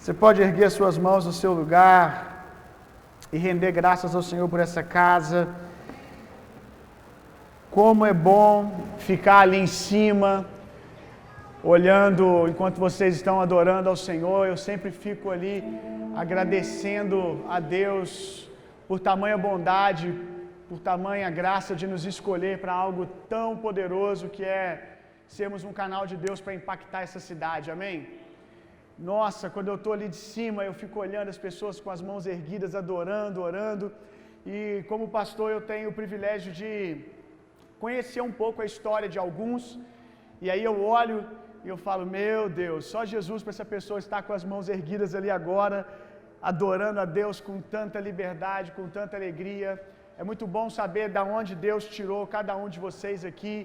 Você pode erguer as suas mãos no seu lugar e render graças ao Senhor por essa casa. Como é bom ficar ali em cima, olhando enquanto vocês estão adorando ao Senhor. Eu sempre fico ali agradecendo a Deus por tamanha bondade, por tamanha graça de nos escolher para algo tão poderoso que é sermos um canal de Deus para impactar essa cidade, amém? Nossa, quando eu estou ali de cima, eu fico olhando as pessoas com as mãos erguidas, adorando, orando, e como pastor eu tenho o privilégio de conhecer um pouco a história de alguns, e aí eu olho e eu falo, meu Deus, só Jesus para essa pessoa estar com as mãos erguidas ali agora, adorando a Deus com tanta liberdade, com tanta alegria. É muito bom saber de onde Deus tirou cada um de vocês aqui.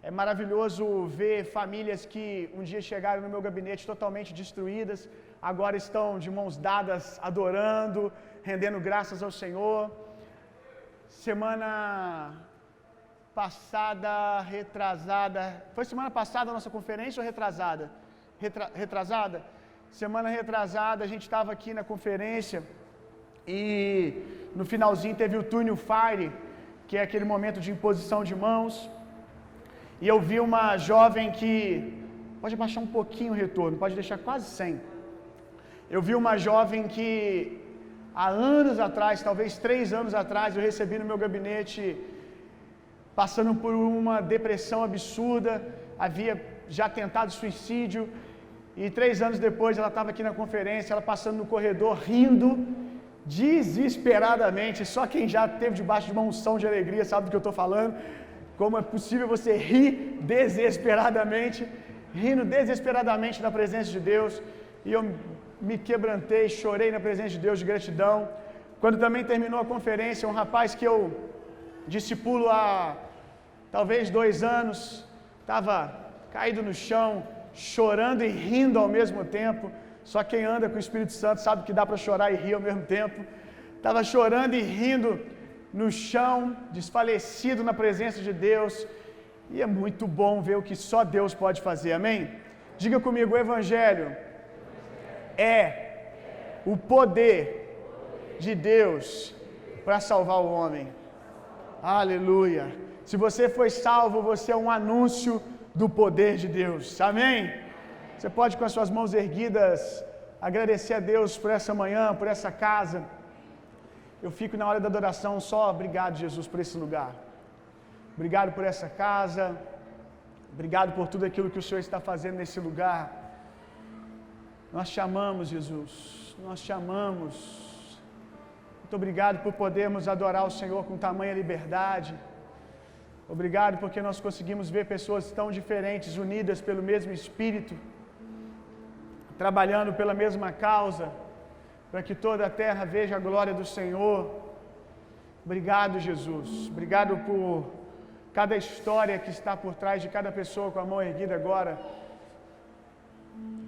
É maravilhoso ver famílias que um dia chegaram no meu gabinete totalmente destruídas, agora estão de mãos dadas, adorando, rendendo graças ao Senhor. Semana passada, retrasada, foi semana passada a nossa conferência ou retrasada? Retrasada? Semana retrasada a gente estava aqui na conferência e no finalzinho teve o Túnel Fire, que é aquele momento de imposição de mãos. E eu vi uma jovem que, pode abaixar um pouquinho o retorno, pode deixar quase 100. Eu vi uma jovem que há anos atrás, talvez 3 anos atrás, eu recebi no meu gabinete passando por uma depressão absurda, havia já tentado suicídio, e 3 anos depois ela estava aqui na conferência, ela passando no corredor, rindo desesperadamente. Só quem já esteve debaixo de uma unção de alegria sabe do que eu estou falando. Como é possível você rir desesperadamente, rindo desesperadamente na presença de Deus, e eu me quebrantei, chorei na presença de Deus de gratidão. Quando também terminou a conferência, um rapaz que eu discipulo há talvez 2 anos, estava caído no chão, chorando e rindo ao mesmo tempo. Só quem anda com o Espírito Santo sabe que dá para chorar e rir ao mesmo tempo. Estava chorando e rindo no chão, desfalecido na presença de Deus. E é muito bom ver o que só Deus pode fazer, amém? Diga comigo, o Evangelho é o poder de Deus para salvar o homem. Aleluia. Se você foi salvo, você é um anúncio do poder de Deus, amém? Você pode com as suas mãos erguidas agradecer a Deus por essa manhã, por essa casa. Eu fico na hora da adoração só, obrigado Jesus por esse lugar. Obrigado por essa casa. Obrigado por tudo aquilo que o Senhor está fazendo nesse lugar. Nós te amamos, Jesus. Nós te amamos. Muito obrigado por podermos adorar o Senhor com tamanha liberdade. Obrigado porque nós conseguimos ver pessoas tão diferentes, unidas pelo mesmo Espírito, trabalhando pela mesma causa, para que toda a terra veja a glória do Senhor. Obrigado, Jesus. Obrigado por cada história que está por trás de cada pessoa com a mão erguida agora.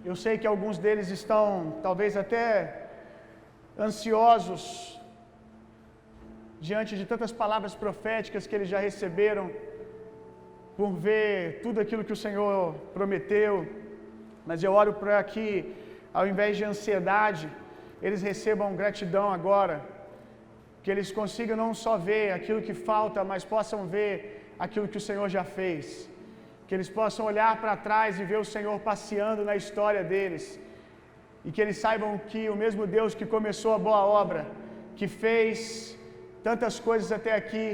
Eu sei que alguns deles estão talvez até ansiosos diante de tantas palavras proféticas que eles já receberam, por ver tudo aquilo que o Senhor prometeu. Mas eu oro para que, ao invés de ansiedade, eles recebam gratidão agora, que eles consigam não só ver aquilo que falta, mas possam ver aquilo que o Senhor já fez, que eles possam olhar para trás e ver o Senhor passeando na história deles, e que eles saibam que o mesmo Deus que começou a boa obra, que fez tantas coisas até aqui,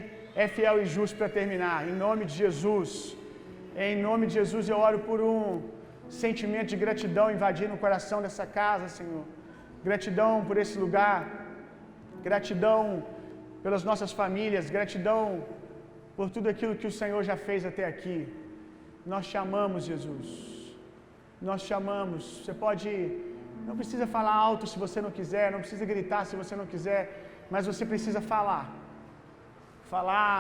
é fiel e justo para terminar. Em nome de Jesus, em nome de Jesus, eu oro por um sentimento de gratidão invadir no coração dessa casa, Senhor. Gratidão por esse lugar, gratidão pelas nossas famílias, gratidão por tudo aquilo que o Senhor já fez até aqui. Nós te amamos, Jesus. Nós te amamos. Você pode, não precisa falar alto se você não quiser, não precisa gritar se você não quiser, mas você precisa falar. Falar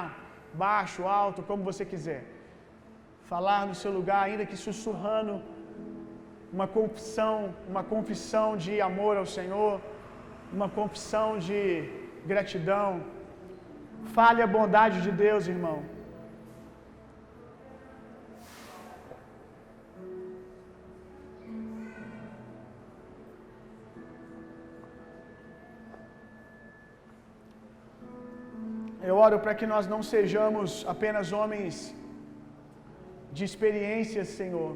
baixo, alto, como você quiser. Falar no seu lugar, ainda que sussurrando, uma confissão de amor ao Senhor, uma confissão de gratidão. Fale a bondade de Deus, irmão. Eu oro para que nós não sejamos apenas homens de experiências, Senhor.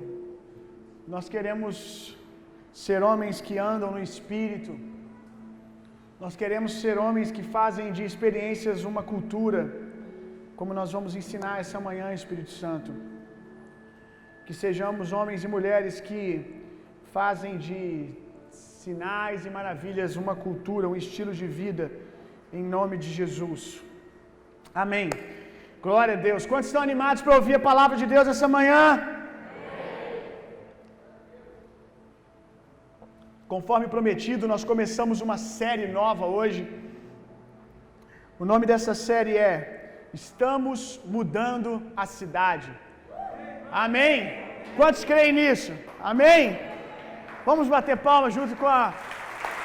Nós queremos ser homens que andam no Espírito. Nós queremos ser homens que fazem de experiências uma cultura, como nós vamos ensinar essa manhã, Espírito Santo. Que sejamos homens e mulheres que fazem de sinais e maravilhas uma cultura, um estilo de vida, em nome de Jesus. Amém. Glória a Deus. Quantos estão animados para ouvir a palavra de Deus essa manhã? Conforme prometido, nós começamos uma série nova hoje. O nome dessa série é Estamos Mudando a Cidade. Amém? Quantos creem nisso? Amém? Vamos bater palmas junto com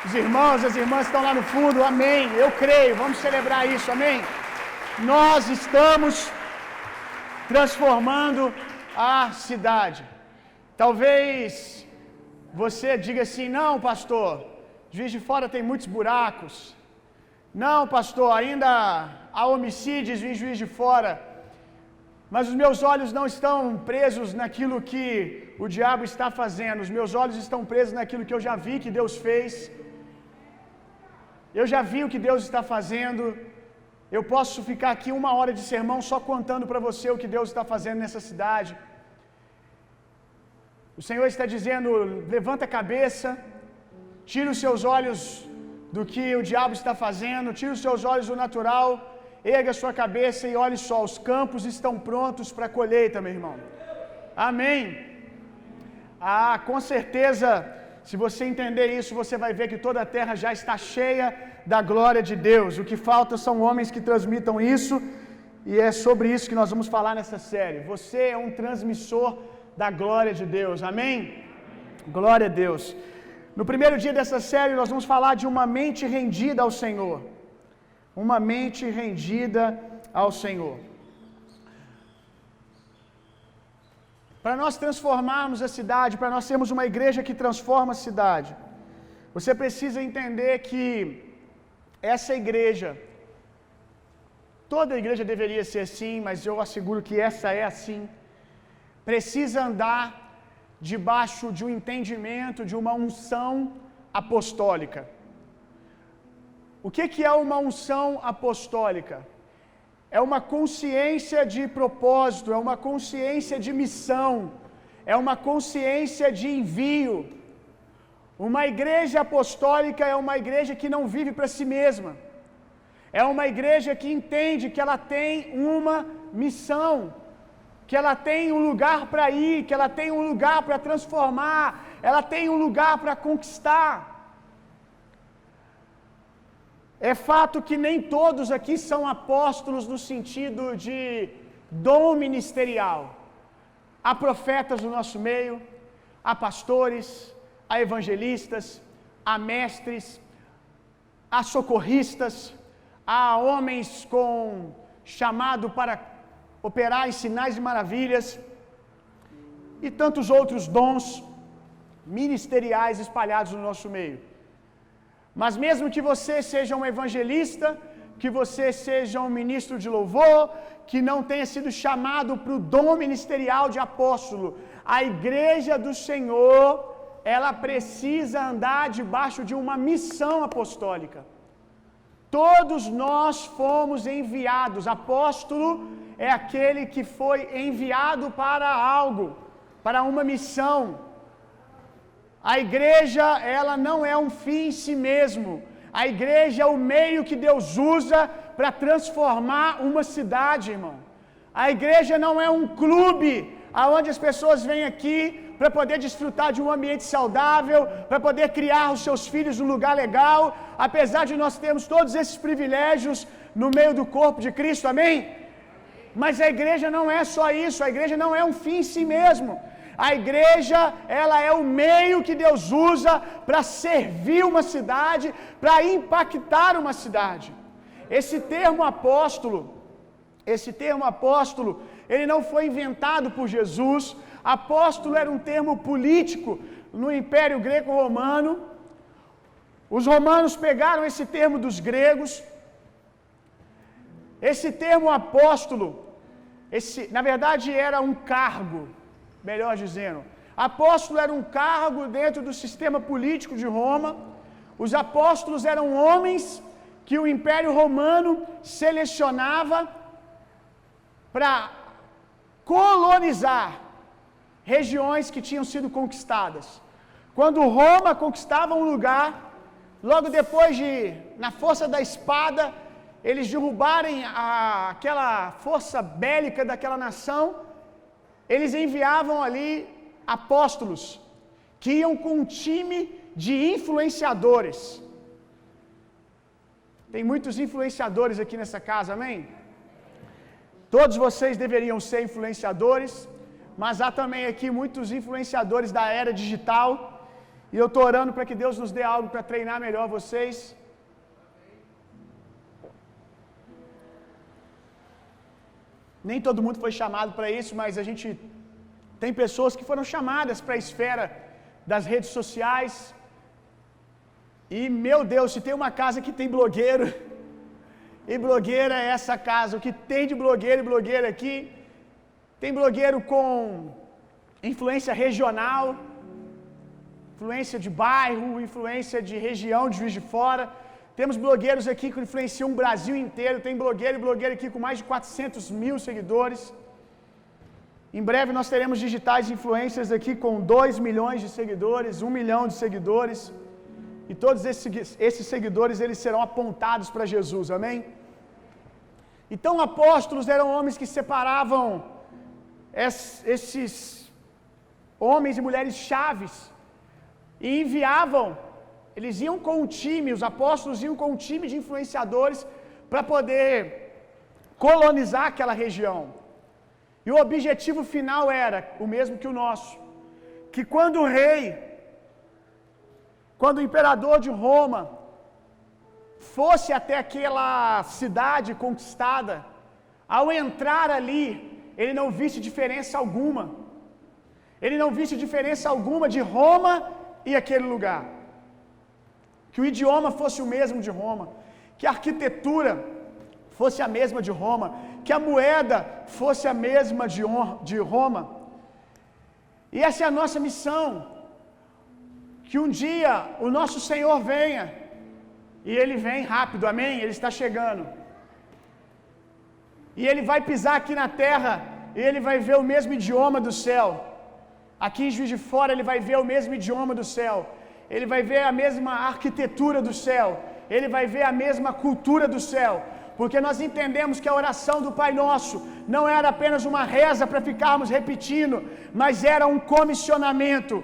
os irmãos, as irmãs que estão lá no fundo. Amém? Eu creio. Vamos celebrar isso. Amém? Nós estamos transformando a cidade. Talvez você diga assim: não, pastor, Juiz de Fora tem muitos buracos. Não, pastor, ainda há homicídios em Juiz de Fora. Mas os meus olhos não estão presos naquilo que o diabo está fazendo. Os meus olhos estão presos naquilo que eu já vi que Deus fez. Eu já vi o que Deus está fazendo. Eu posso ficar aqui 1 hora de sermão só contando para você o que Deus está fazendo nessa cidade. O Senhor está dizendo: levanta a cabeça, tira os seus olhos do que o diabo está fazendo, tira os seus olhos do natural, erga a sua cabeça e olhe só, os campos estão prontos para a colheita, meu irmão. Amém. Com certeza, se você entender isso, você vai ver que toda a terra já está cheia da glória de Deus. O que falta são homens que transmitam isso, e é sobre isso que nós vamos falar nessa série. Você é um transmissor da glória de Deus. Amém? Glória a Deus. No primeiro dia dessa série, nós vamos falar de uma mente rendida ao Senhor. Uma mente rendida ao Senhor. Para nós transformarmos a cidade, para nós sermos uma igreja que transforma a cidade, você precisa entender que essa igreja, toda igreja deveria ser assim, mas eu asseguro que essa é assim, precisa andar debaixo de um entendimento, de uma unção apostólica. O que é uma unção apostólica? É uma consciência de propósito, é uma consciência de missão, é uma consciência de envio. Uma igreja apostólica é uma igreja que não vive para si mesma. É uma igreja que entende que ela tem uma missão, que ela tem um lugar para ir, que ela tem um lugar para transformar, ela tem um lugar para conquistar. É fato que nem todos aqui são apóstolos no sentido de dom ministerial. Há profetas no nosso meio, há pastores, há evangelistas, há mestres, há socorristas, há homens com chamado para operar em sinais e maravilhas, e tantos outros dons ministeriais espalhados no nosso meio. Mas mesmo que você seja um evangelista, que você seja um ministro de louvor, que não tenha sido chamado para o dom ministerial de apóstolo, a igreja do Senhor, ela precisa andar debaixo de uma missão apostólica. Todos nós fomos enviados. Apóstolo é aquele que foi enviado para algo, para uma missão. A igreja, ela não é um fim em si mesmo. A igreja é o meio que Deus usa para transformar uma cidade, irmão. A igreja não é um clube aonde as pessoas vêm aqui para poder desfrutar de um ambiente saudável, para poder criar os seus filhos num lugar legal, apesar de nós termos todos esses privilégios no meio do corpo de Cristo, amém? Mas a igreja não é só isso, a igreja não é um fim em si mesmo. A igreja, ela é o meio que Deus usa para servir uma cidade, para impactar uma cidade. Esse termo apóstolo, ele não foi inventado por Jesus. Apóstolo era um termo político no Império Greco-Romano. Os romanos pegaram esse termo dos gregos Esse termo apóstolo, na verdade era um cargo, melhor dizendo. Apóstolo era um cargo dentro do sistema político de Roma. Os apóstolos eram homens que o Império Romano selecionava para colonizar regiões que tinham sido conquistadas. Quando Roma conquistava um lugar, logo depois de, na força da espada, eles derrubarem aquela força bélica daquela nação, eles enviavam ali apóstolos que iam com um time de influenciadores. Tem muitos influenciadores aqui nessa casa, amém? Todos vocês deveriam ser influenciadores, mas há também aqui muitos influenciadores da era digital, e eu estou orando para que Deus nos dê algo para treinar melhor vocês. Nem todo mundo foi chamado para isso, mas a gente tem pessoas que foram chamadas para a esfera das redes sociais. E meu Deus, se tem uma casa que tem blogueiro, e blogueira é essa casa, o que tem de blogueiro e blogueira aqui, tem blogueiro com influência regional, influência de bairro, influência de região de Juiz de Fora. Temos blogueiros aqui que influenciam o Brasil inteiro, tem blogueiro e blogueira aqui com mais de 400.000 seguidores. Em breve nós teremos digitais influencers aqui com 2 milhões de seguidores, 1 milhão de seguidores. E todos esses seguidores, eles serão apontados para Jesus, amém? Então, apóstolos eram homens que separavam esses homens e mulheres chaves e enviavam, eles iam com um time, os apóstolos iam com um time de influenciadores para poder colonizar aquela região. E o objetivo final era o mesmo que o nosso, que quando o rei, quando o imperador de Roma fosse até aquela cidade conquistada, ao entrar ali, ele não visse diferença alguma. Ele não visse diferença alguma de Roma e aquele lugar. Que o idioma fosse o mesmo de Roma, que a arquitetura fosse a mesma de Roma, que a moeda fosse a mesma de Roma. E essa é a nossa missão. Que um dia o nosso Senhor venha, e Ele vem rápido, amém? Ele está chegando. E Ele vai pisar aqui na terra, e Ele vai ver o mesmo idioma do céu. Aqui em Juiz de Fora, Ele vai ver o mesmo idioma do céu. Ele vai ver a mesma arquitetura do céu. Ele vai ver a mesma cultura do céu. Porque nós entendemos que a oração do Pai Nosso não era apenas uma reza para ficarmos repetindo, mas era um comissionamento.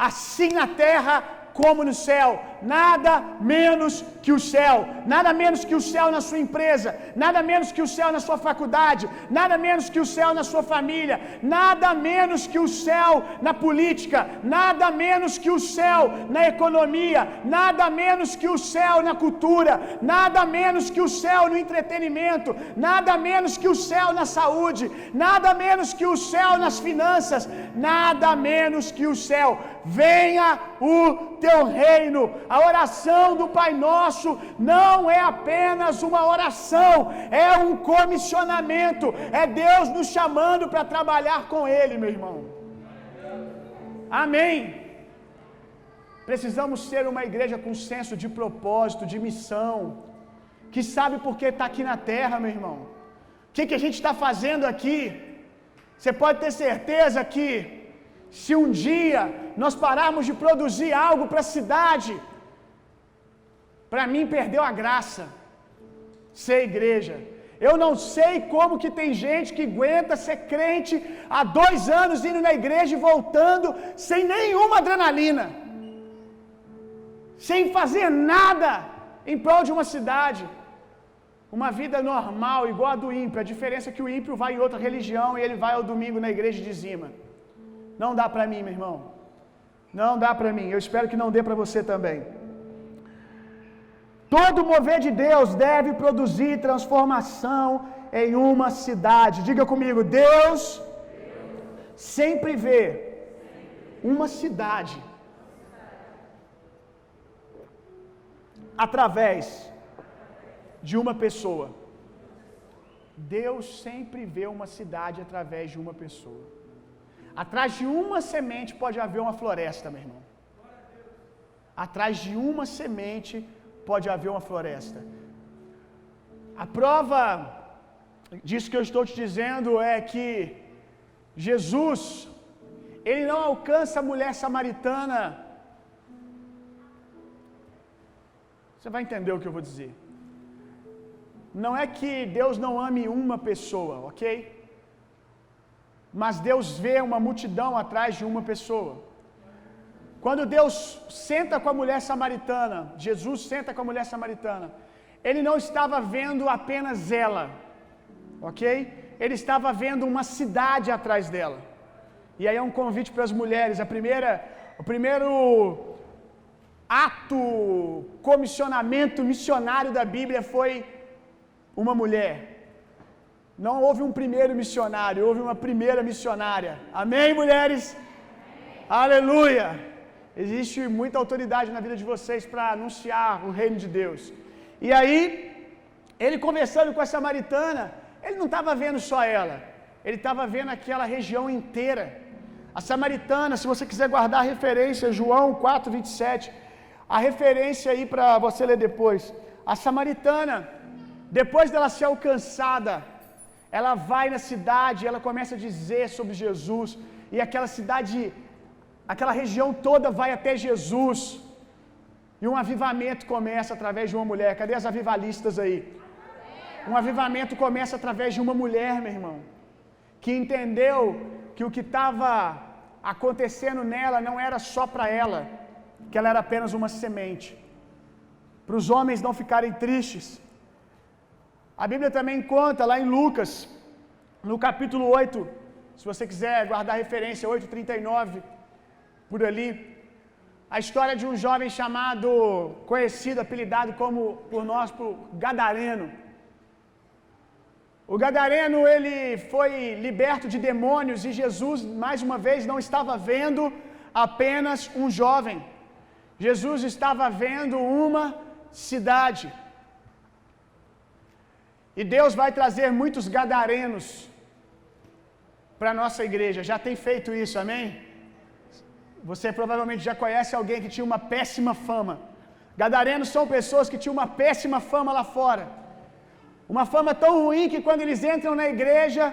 Assim na terra como no céu, nada menos que o céu, nada menos que o céu na sua empresa, nada menos que o céu na sua faculdade, nada menos que o céu na sua família, nada menos que o céu na política, nada menos que o céu na economia, nada menos que o céu na cultura, nada menos que o céu no entretenimento, nada menos que o céu na saúde, nada menos que o céu nas finanças, nada menos que o céu. Venha o teu reino. A oração do Pai Nosso não é apenas uma oração, é um comissionamento, é Deus nos chamando para trabalhar com Ele, meu irmão. Amém. Precisamos ser uma igreja com senso de propósito, de missão, que sabe por que está aqui na terra, meu irmão. O que a gente está fazendo aqui? Você pode ter certeza que se um dia nós pararmos de produzir algo para a cidade, para mim perdeu a graça ser igreja. Eu não sei como que tem gente que aguenta ser crente há 2 anos indo na igreja e voltando sem nenhuma adrenalina, sem fazer nada em prol de uma cidade. Uma vida normal, igual a do ímpio. A diferença é que o ímpio vai em outra religião e ele vai ao domingo na igreja e dizima. Não dá para mim, meu irmão. Não dá para mim. Eu espero que não dê para você também. Todo mover de Deus deve produzir transformação em uma cidade. Diga comigo, Deus sempre vê uma cidade através de uma pessoa. Deus sempre vê uma cidade através de uma pessoa. Atrás de uma semente pode haver uma floresta, meu irmão. Atrás de uma semente pode haver uma floresta. A prova disso que eu estou te dizendo é que Jesus, ele não alcança a mulher samaritana. Você vai entender o que eu vou dizer. Não é que Deus não ame uma pessoa, ok? Mas Deus vê uma multidão atrás de uma pessoa. Quando Deus senta com a mulher samaritana, Jesus senta com a mulher samaritana, ele não estava vendo apenas ela, ok? Ele estava vendo uma cidade atrás dela. E aí é um convite para as mulheres. O primeiro ato, comissionamento missionário da Bíblia foi uma mulher. Não houve um primeiro missionário, houve uma primeira missionária. Amém, mulheres? Amém. Aleluia! Existe muita autoridade na vida de vocês para anunciar o reino de Deus. E aí, ele conversando com a samaritana, ele não estava vendo só ela, ele estava vendo aquela região inteira. A samaritana, se você quiser guardar a referência, João 4:27, a referência aí para você ler depois. A samaritana, depois dela ser alcançada, ela vai na cidade, ela começa a dizer sobre Jesus, e aquela cidade, aquela região toda vai até Jesus, e um avivamento começa através de uma mulher. Cadê as avivalistas aí? Um avivamento começa através de uma mulher, meu irmão, que entendeu que o que estava acontecendo nela não era só para ela, que ela era apenas uma semente. Para os homens não ficarem tristes, a Bíblia também conta lá em Lucas, no capítulo 8, se você quiser guardar a referência, 8:39, por ali, a história de um jovem chamado, conhecido, apelidado como por nós, por Gadareno. O Gadareno, ele foi liberto de demônios e Jesus, mais uma vez, não estava vendo apenas um jovem. Jesus estava vendo uma cidade. E Deus vai trazer muitos gadarenos para a nossa igreja. Já tem feito isso, amém? Você provavelmente já conhece alguém que tinha uma péssima fama. Gadarenos são pessoas que tinham uma péssima fama lá fora. Uma fama tão ruim que quando eles entram na igreja,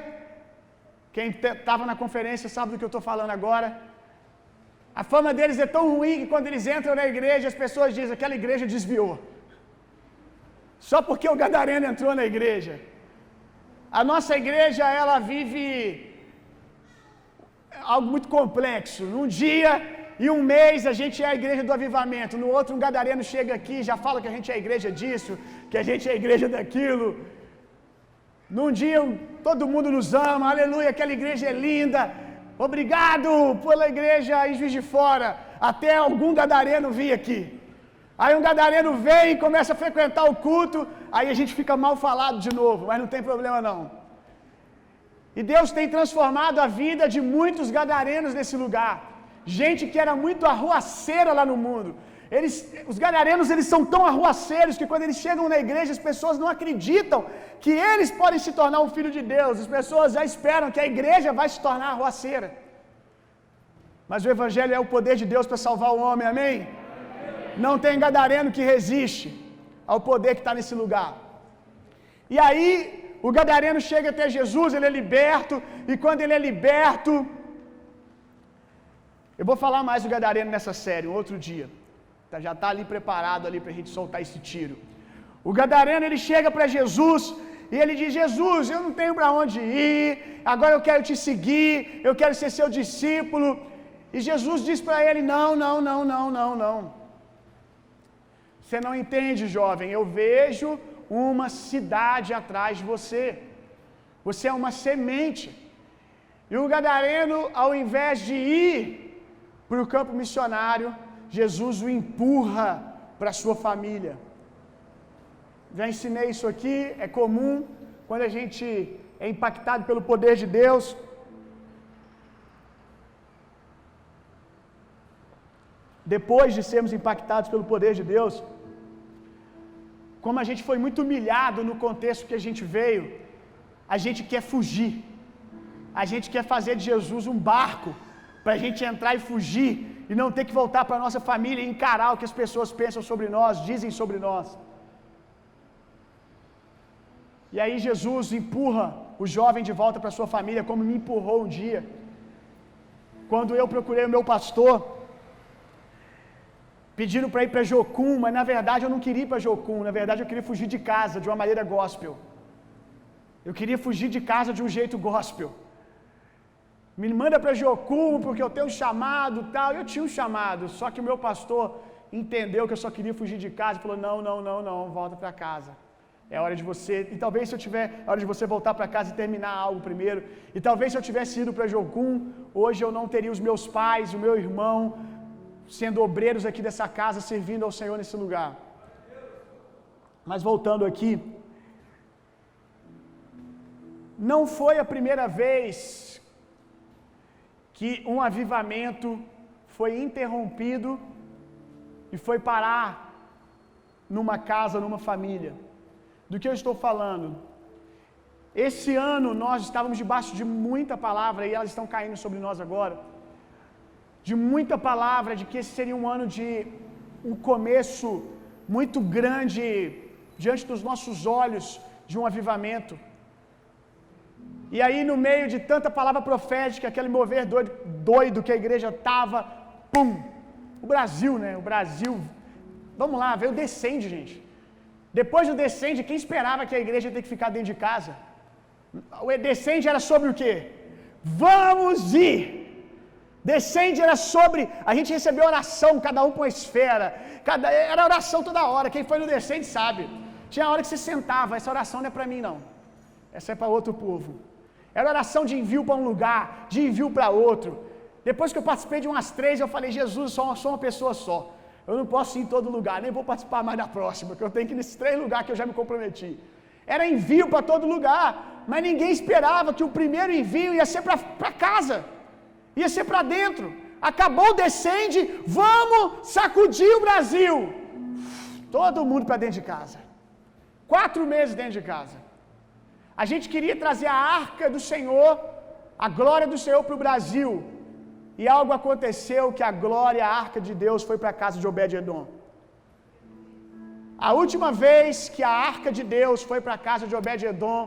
quem estava na conferência sabe do que eu estou falando agora. A fama deles é tão ruim que quando eles entram na igreja, as pessoas dizem: aquela igreja desviou. Só porque o gadareno entrou na igreja. A nossa igreja, ela vive algo muito complexo. Num dia e um mês a gente é a igreja do avivamento. No outro, um gadareno chega aqui e já fala que a gente é a igreja disso, que a gente é a igreja daquilo. Num dia todo mundo nos ama, aleluia, aquela igreja é linda. Obrigado pela igreja em Juiz de Fora. Até algum gadareno vir aqui. Aí um gadareno vem e começa a frequentar o culto, aí a gente fica mal falado de novo, mas não tem problema não. E Deus tem transformado a vida de muitos gadarenos nesse lugar. Gente que era muito arruaceira lá no mundo. Os gadarenos, eles são tão arruaceiros que quando eles chegam na igreja, as pessoas não acreditam que eles podem se tornar um filho de Deus. As pessoas já esperam que a igreja vai se tornar arruaceira. Mas o evangelho é o poder de Deus para salvar o homem, amém? Não tem gadareno que resiste ao poder que está nesse lugar. E aí, o gadareno chega até Jesus, ele é liberto, e quando ele é liberto, eu vou falar mais do gadareno nessa série, um outro dia. Já está ali preparado ali para a gente soltar esse tiro. O gadareno, ele chega para Jesus e ele diz: Jesus, eu não tenho para onde ir, agora eu quero te seguir, eu quero ser seu discípulo. E Jesus diz para ele: não. Você não entende, jovem, eu vejo uma cidade atrás de você. Você é uma semente. E o gadareno, ao invés de ir para o campo missionário, Jesus o empurra para a sua família. Já ensinei isso aqui, é comum quando a gente é impactado pelo poder de Deus. Depois de sermos impactados pelo poder de Deus, como a gente foi muito humilhado no contexto que a gente veio, a gente quer fugir. A gente quer fazer de Jesus um barco para a gente entrar e fugir e não ter que voltar para a nossa família e encarar o que as pessoas pensam sobre nós, dizem sobre nós. E aí Jesus empurra o jovem de volta para sua família, como me empurrou um dia, quando eu procurei o meu pastor, pedindo para ir para Jocum, mas na verdade eu não queria ir para Jocum, na verdade eu queria fugir de casa de uma maneira gospel. Eu queria fugir de casa de um jeito gospel. Me manda para Jocum porque eu tenho um chamado, tal. Eu tinha um chamado, só que o meu pastor entendeu que eu só queria fugir de casa e falou: "Não, volta para casa. É hora de você". E talvez se eu tiver, é hora de você voltar para casa e terminar algo primeiro. E talvez se eu tivesse ido para Jocum, hoje eu não teria os meus pais, o meu irmão sendo obreiros aqui dessa casa, servindo ao Senhor nesse lugar. Mas voltando aqui, não foi a primeira vez que um avivamento foi interrompido e foi parar numa casa, numa família. Do que eu estou falando? Esse ano nós estávamos debaixo de muita palavra e elas estão caindo sobre nós agora. De muita palavra de que esse seria um ano de um começo muito grande diante dos nossos olhos de um avivamento. E aí no meio de tanta palavra profética, aquele mover doido que a igreja estava, pum! O Brasil, né? O Brasil, vamos lá, veio o Descende, gente. Depois do Descende, quem esperava que a igreja ia ter que ficar dentro de casa? O Descende era sobre o quê? Vamos ir! Descende era sobre, a gente recebeu oração, cada um com uma esfera, era oração toda hora, quem foi no Descende sabe. Tinha hora que você sentava, essa oração não é para mim não, essa é para outro povo. Era oração de envio para um lugar, de envio para outro. Depois que eu participei de umas 3, eu falei: Jesus, sou uma pessoa só, eu não posso ir em todo lugar, nem vou participar mais da próxima, porque eu tenho que ir nesses 3 lugares que eu já me comprometi. Era envio para todo lugar, mas ninguém esperava que o primeiro envio ia ser para casa, ia ser para dentro. Acabou o Descende, vamos sacudir o Brasil. Todo mundo para dentro de casa. 4 meses dentro de casa. A gente queria trazer a arca do Senhor, a glória do Senhor para o Brasil. E algo aconteceu que a glória, a arca de Deus foi para a casa de Obed-edom. A última vez que a arca de Deus foi para a casa de Obed-edom,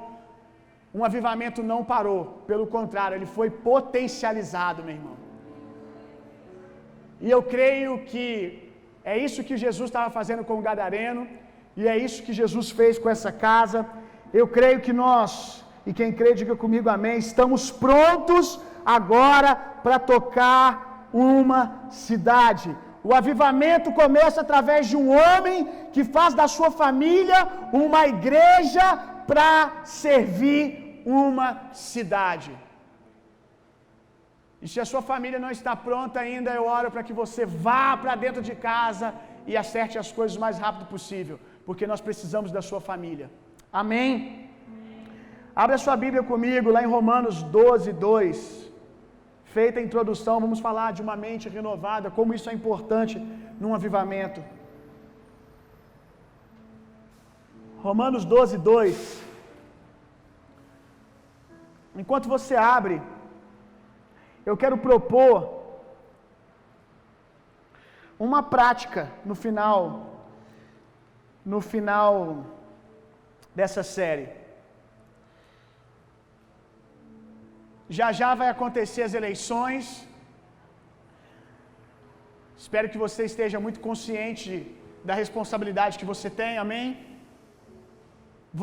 um avivamento não parou, pelo contrário, ele foi potencializado, meu irmão. E eu creio que é isso que Jesus estava fazendo com o gadareno, e é isso que Jesus fez com essa casa. Eu creio que nós, e quem crê diga comigo amém, estamos prontos agora para tocar uma cidade. O avivamento começa através de um homem que faz da sua família uma igreja para servir uma cidade. E se a sua família não está pronta ainda, eu oro para que você vá para dentro de casa e acerte as coisas o mais rápido possível, porque nós precisamos da sua família. Amém? Abra sua Bíblia comigo lá em Romanos 12:2. Feita a introdução, vamos falar de uma mente renovada, como isso é importante num avivamento. Romanos 12:2. Enquanto você abre, eu quero propor uma prática no final dessa série. Já vai acontecer as eleições. Espero que você esteja muito consciente da responsabilidade que você tem, amém?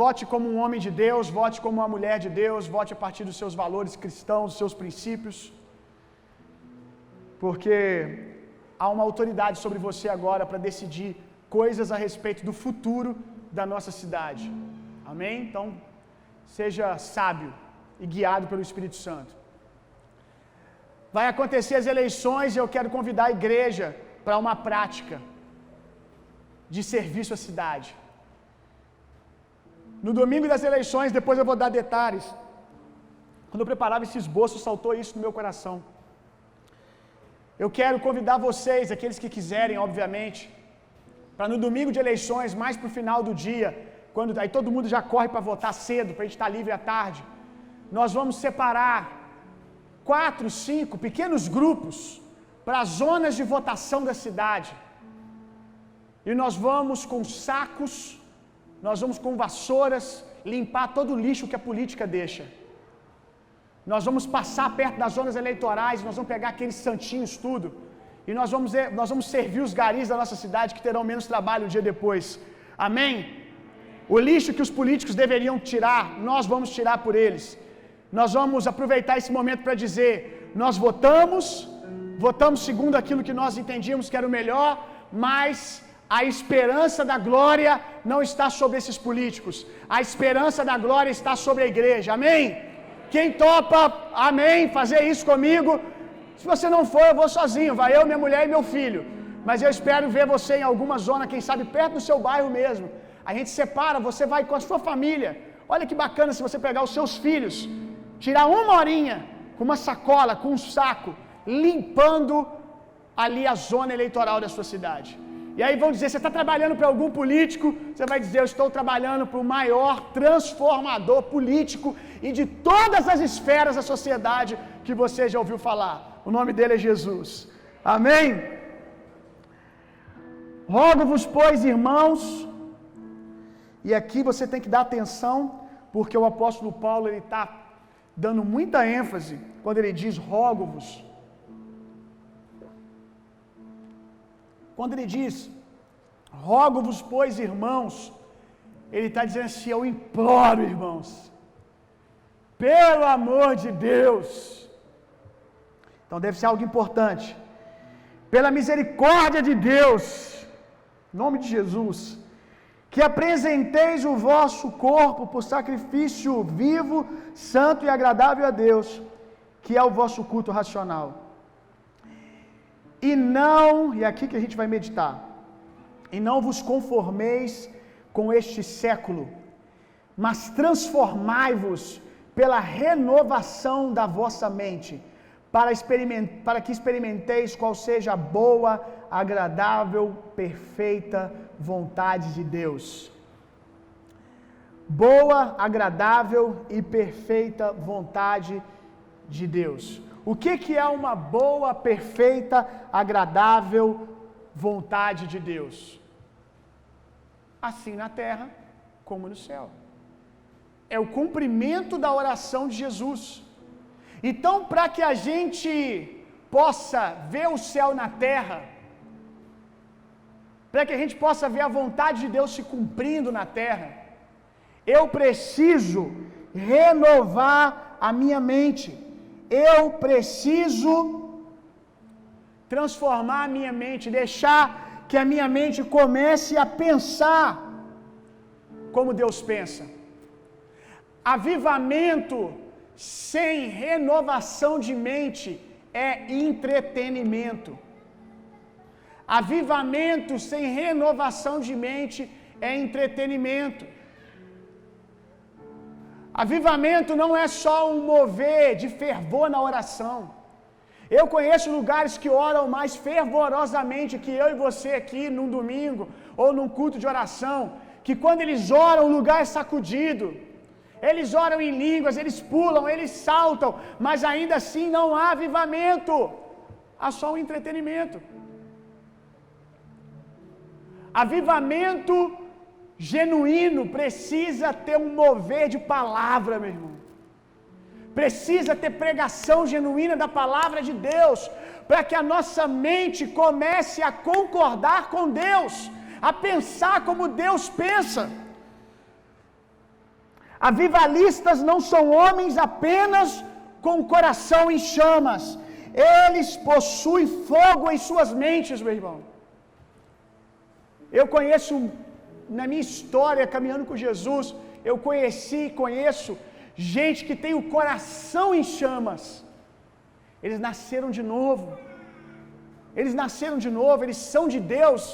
Vote como um homem de Deus, vote como uma mulher de Deus, vote a partir dos seus valores cristãos, dos seus princípios, porque há uma autoridade sobre você agora para decidir coisas a respeito do futuro da nossa cidade, amém? Então, seja sábio e guiado pelo Espírito Santo. Vai acontecer as eleições e eu quero convidar a igreja para uma prática de serviço à cidade. No domingo das eleições, depois eu vou dar detalhes. Quando eu preparava esse esboço, saltou isso no meu coração. Eu quero convidar vocês, aqueles que quiserem, obviamente, para no domingo de eleições, mais para o final do dia, quando aí todo mundo já corre para votar cedo, para a gente estar livre à tarde. nós vamos separar 4, 5 pequenos grupos para as zonas de votação da cidade. E nós vamos com sacos, nós vamos com vassouras limpar todo o lixo que a política deixa. Nós vamos passar perto das zonas eleitorais, nós vamos pegar aqueles santinhos tudo, e nós vamos servir os garis da nossa cidade que terão menos trabalho o dia depois. Amém? O lixo que os políticos deveriam tirar, nós vamos tirar por eles. Nós vamos aproveitar esse momento para dizer: nós votamos segundo aquilo que nós entendíamos que era o melhor, mas a esperança da glória não está sobre esses políticos. A esperança da glória está sobre a igreja. Amém? Quem topa, amém, fazer isso comigo? Se você não for, eu vou sozinho. Vai eu, minha mulher e meu filho. Mas eu espero ver você em alguma zona, quem sabe perto do seu bairro mesmo. A gente separa, você vai com a sua família. Olha que bacana se você pegar os seus filhos, tirar uma horinha com uma sacola, com um saco, limpando ali a zona eleitoral da sua cidade. E aí vão dizer: você está trabalhando para algum político? Você vai dizer: eu estou trabalhando para o maior transformador político e de todas as esferas da sociedade que você já ouviu falar. O nome dele é Jesus. Amém? Rogo-vos, pois, irmãos, e aqui você tem que dar atenção, porque o apóstolo Paulo ele está dando muita ênfase quando ele diz rogo-vos. Quando ele diz rogo-vos, pois, irmãos, ele está dizendo assim: eu imploro, irmãos, pelo amor de Deus. Então deve ser algo importante. Pela misericórdia de Deus, em nome de Jesus, que apresenteis o vosso corpo por sacrifício vivo, santo e agradável a Deus, que é o vosso culto racional. E não, e é aqui que a gente vai meditar, e não vos conformeis com este século, mas transformai-vos pela renovação da vossa mente, para que experimenteis qual seja a boa, agradável, perfeita vontade de Deus. Boa, agradável e perfeita vontade de Deus. O que é uma boa, perfeita, agradável vontade de Deus? Assim na terra como no céu. É o cumprimento da oração de Jesus. Então, para que a gente possa ver o céu na terra, para que a gente possa ver a vontade de Deus se cumprindo na terra, eu preciso renovar a minha mente. Eu preciso transformar a minha mente, deixar que a minha mente comece a pensar como Deus pensa. Avivamento sem renovação de mente é entretenimento. Avivamento sem renovação de mente é entretenimento. Avivamento não é só um mover de fervor na oração. Eu conheço lugares que oram mais fervorosamente que eu e você aqui num domingo ou num culto de oração, que quando eles oram o lugar é sacudido. Eles oram em línguas, eles pulam, eles saltam, mas ainda assim não há avivamento. Há só um entretenimento. Avivamento genuíno precisa ter um mover de palavra, meu irmão. Precisa ter pregação genuína da palavra de Deus, para que a nossa mente comece a concordar com Deus, a pensar como Deus pensa. Avivalistas não são homens apenas com o coração em chamas, eles possuem fogo em suas mentes, meu irmão. Eu conheço, na minha história caminhando com Jesus, eu conheço gente que tem o coração em chamas. Eles nasceram de novo. Eles nasceram de novo, eles são de Deus.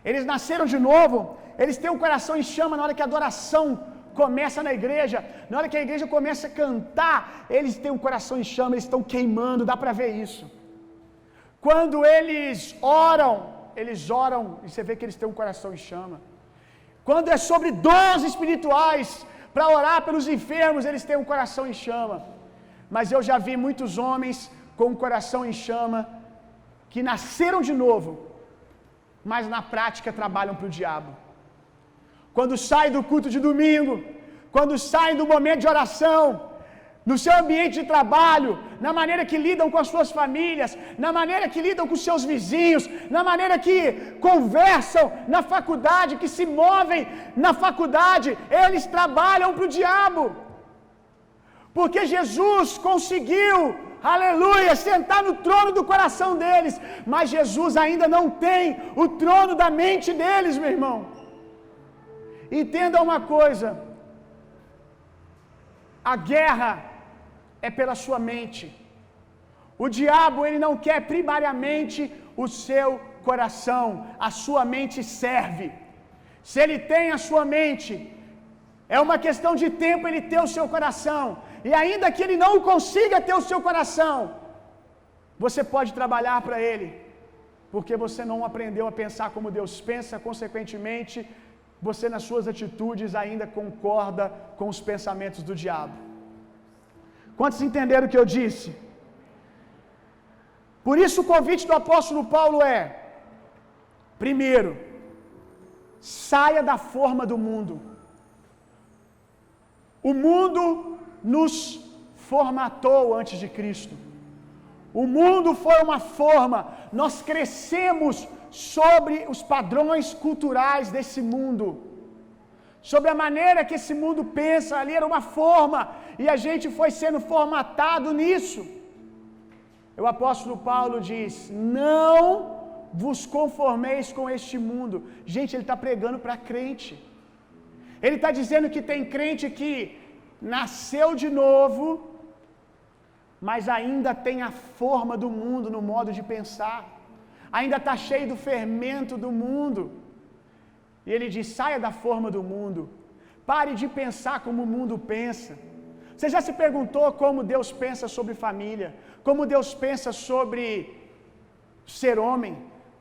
Eles nasceram de novo. Eles têm o coração em chama na hora que a adoração começa na igreja. Na hora que a igreja começa a cantar, eles têm o coração em chama, eles estão queimando, dá para ver isso. Quando eles oram e você vê que eles têm um coração em chama. Quando é sobre dons espirituais, para orar pelos enfermos, eles têm um coração em chama. Mas eu já vi muitos homens com um coração em chama que nasceram de novo, mas na prática trabalham para o diabo. Quando saem do culto de domingo, quando saem do momento de oração, no seu ambiente de trabalho, na maneira que lidam com as suas famílias, na maneira que lidam com seus vizinhos, na maneira que conversam na faculdade, que se movem na faculdade, eles trabalham para o diabo. Porque Jesus conseguiu, aleluia, sentar no trono do coração deles, mas Jesus ainda não tem o trono da mente deles, meu irmão. Entenda uma coisa: a guerra é pela sua mente. O diabo, ele não quer primariamente o seu coração. A sua mente serve. Se ele tem a sua mente, é uma questão de tempo ele ter o seu coração. E ainda que ele não consiga ter o seu coração, você pode trabalhar para ele, porque você não aprendeu a pensar como Deus pensa, consequentemente, você nas suas atitudes ainda concorda com os pensamentos do diabo. Quantos entenderam o que eu disse? Por isso o convite do apóstolo Paulo é: primeiro, saia da forma do mundo. O mundo nos formatou antes de Cristo. O mundo foi uma forma, nós crescemos sobre os padrões culturais desse mundo, sobre a maneira que esse mundo pensa. Ali era uma forma, e a gente foi sendo formatado nisso. O apóstolo Paulo diz: não vos conformeis com este mundo. Gente, ele está pregando para crente. Ele está dizendo que tem crente que nasceu de novo, mas ainda tem a forma do mundo no modo de pensar, ainda está cheio do fermento do mundo. E ele diz: saia da forma do mundo, pare de pensar como o mundo pensa. Você já se perguntou como Deus pensa sobre família? Como Deus pensa sobre ser homem?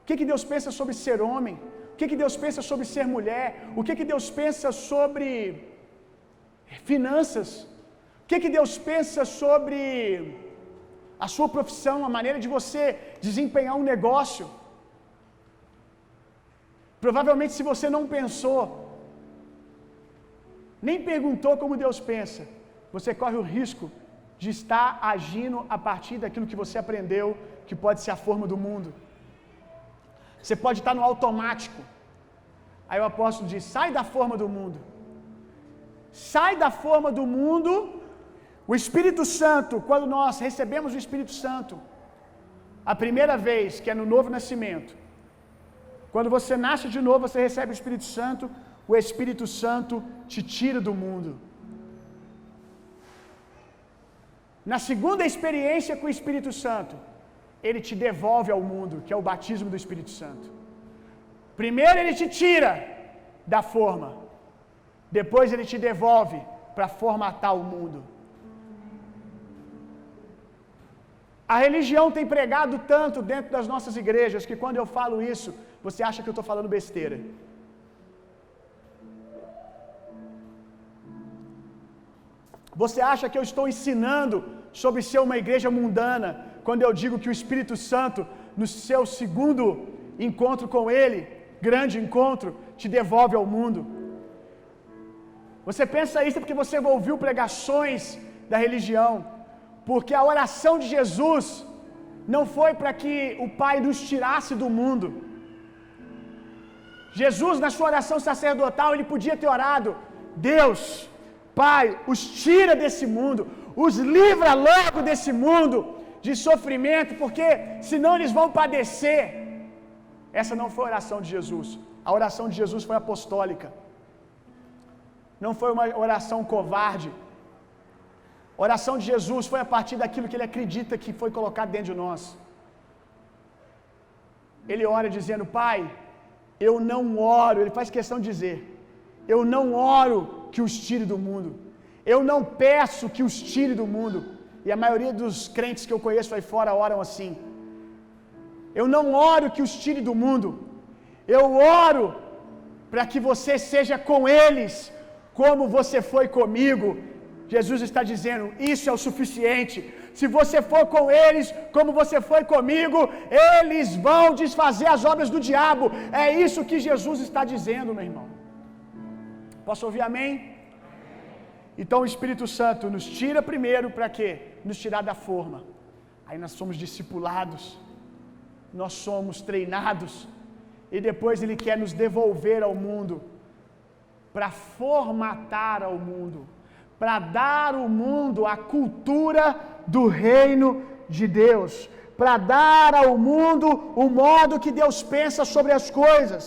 O que Deus pensa sobre ser homem? O que Deus pensa sobre ser mulher? O que Deus pensa sobre finanças? O que Deus pensa sobre a sua profissão, a maneira de você desempenhar um negócio? Provavelmente, se você não pensou, nem perguntou como Deus pensa, você corre o risco de estar agindo a partir daquilo que você aprendeu, que pode ser a forma do mundo. Você pode estar no automático. Aí o apóstolo diz: sai da forma do mundo. Sai da forma do mundo. O Espírito Santo, quando nós recebemos o Espírito Santo, a primeira vez, que é no novo nascimento, quando você nasce de novo, você recebe o Espírito Santo, o Espírito Santo te tira do mundo. Na segunda experiência com o Espírito Santo, ele te devolve ao mundo, que é o batismo do Espírito Santo. Primeiro ele te tira da forma, depois ele te devolve para formatar o mundo. A religião tem pregado tanto dentro das nossas igrejas que quando eu falo isso, você acha que eu estou falando besteira. Você acha que eu estou ensinando sobre ser uma igreja mundana quando eu digo que o Espírito Santo, no seu segundo encontro com Ele, grande encontro, te devolve ao mundo? Você pensa isso porque você ouviu pregações da religião, porque a oração de Jesus não foi para que o Pai nos tirasse do mundo. Jesus, na sua oração sacerdotal, ele podia ter orado: Deus, Pai, os tira desse mundo, os livra logo desse mundo de sofrimento, porque senão eles vão padecer. Essa não foi a oração de Jesus. A oração de Jesus foi apostólica. Não foi uma oração covarde. A oração de Jesus foi a partir daquilo que ele acredita que foi colocado dentro de nós. Ele ora dizendo: Pai, eu não oro, ele faz questão de dizer, eu não oro que os tire do mundo, eu não peço que os tire do mundo. E a maioria dos crentes que eu conheço aí fora oram assim: eu não oro que os tire do mundo, eu oro para que você seja com eles, como você foi comigo. Jesus está dizendo: isso é o suficiente. Se você for com eles, como você foi comigo, eles vão desfazer as obras do diabo. É isso que Jesus está dizendo, meu irmão. Posso ouvir amém? Então o Espírito Santo nos tira primeiro para quê? Nos tirar da forma. Aí nós somos discipulados, nós somos treinados, e depois Ele quer nos devolver ao mundo, para formatar ao mundo, para dar ao mundo a cultura do reino de Deus, para dar ao mundo o modo que Deus pensa sobre as coisas.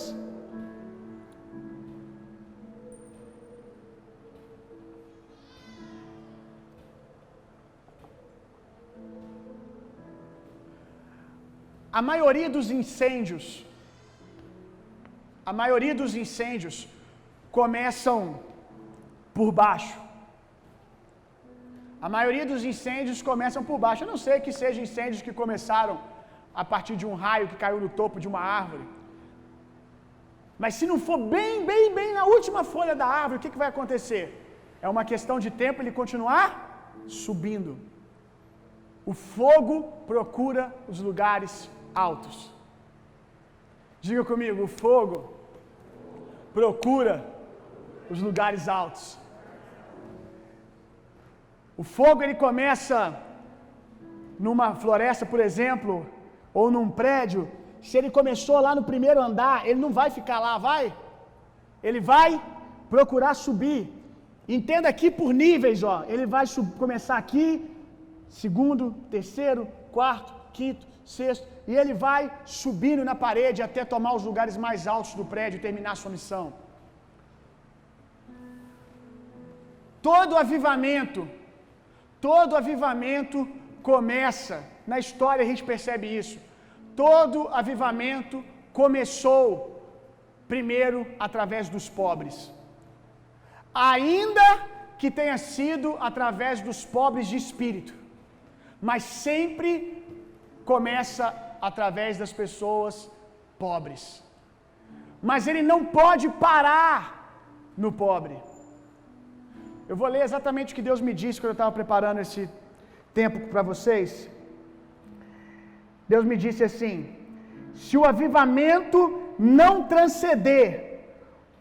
A maioria dos incêndios começam por baixo. A maioria dos incêndios começam por baixo. A não ser que sejam incêndios que começaram a partir de um raio que caiu no topo de uma árvore. Mas se não for bem na última folha da árvore, o que vai acontecer? É uma questão de tempo ele continuar subindo. O fogo procura os lugares altos. Diga comigo: o fogo procura os lugares altos. O fogo ele começa numa floresta, por exemplo, ou num prédio. Se ele começou lá no primeiro andar, ele não vai ficar lá, vai? Ele vai procurar subir. Entenda aqui por níveis, ó. Ele vai começar aqui, segundo, terceiro, quarto, quinto, sexto, e ele vai subindo na parede até tomar os lugares mais altos do prédio e terminar sua missão. Todo avivamento começa, na história a gente percebe isso. Todo avivamento começou primeiro através dos pobres. Ainda que tenha sido através dos pobres de espírito, mas sempre começa através das pessoas pobres. Mas ele não pode parar no pobre. Eu vou ler exatamente o que Deus me disse quando eu estava preparando esse tempo para vocês. Deus me disse assim: se o avivamento não transcender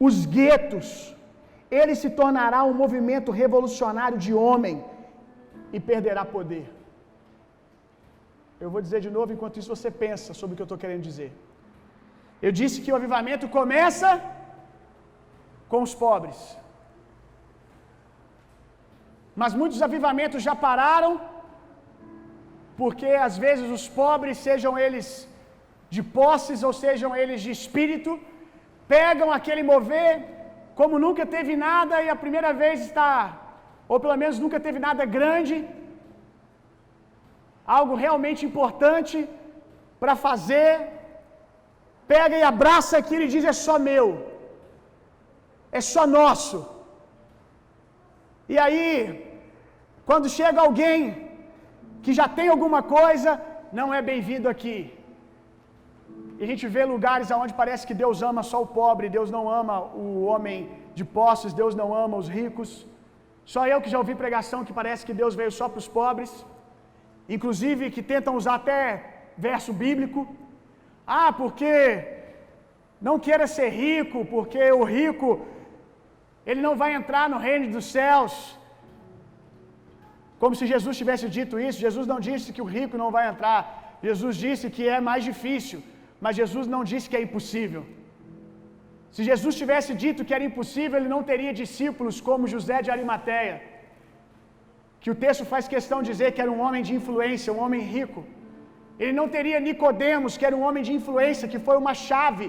os guetos, ele se tornará um movimento revolucionário de homem e perderá poder. Eu vou dizer de novo, enquanto isso você pensa sobre o que eu estou querendo dizer. Eu disse que o avivamento começa com os pobres. Mas muitos avivamentos já pararam, porque às vezes os pobres, sejam eles de posses ou sejam eles de espírito, pegam aquele mover como nunca teve nada e a primeira vez está, ou pelo menos nunca teve nada grande, algo realmente importante para fazer, pega e abraça aquilo e diz: é só meu, é só nosso. E aí, quando chega alguém que já tem alguma coisa, não é bem-vindo aqui. E a gente vê lugares onde parece que Deus ama só o pobre, Deus não ama o homem de posses, Deus não ama os ricos. Só eu que já ouvi pregação que parece que Deus veio só para os pobres, inclusive que tentam usar até verso bíblico. Ah, porque não queira ser rico, porque o rico ele não vai entrar no reino dos céus. Como se Jesus tivesse dito isso. Jesus não disse que o rico não vai entrar. Jesus disse que é mais difícil, mas Jesus não disse que é impossível. Se Jesus tivesse dito que era impossível, ele não teria discípulos como José de Arimateia, que o texto faz questão de dizer que era um homem de influência, um homem rico. Ele não teria Nicodemos, que era um homem de influência, que foi uma chave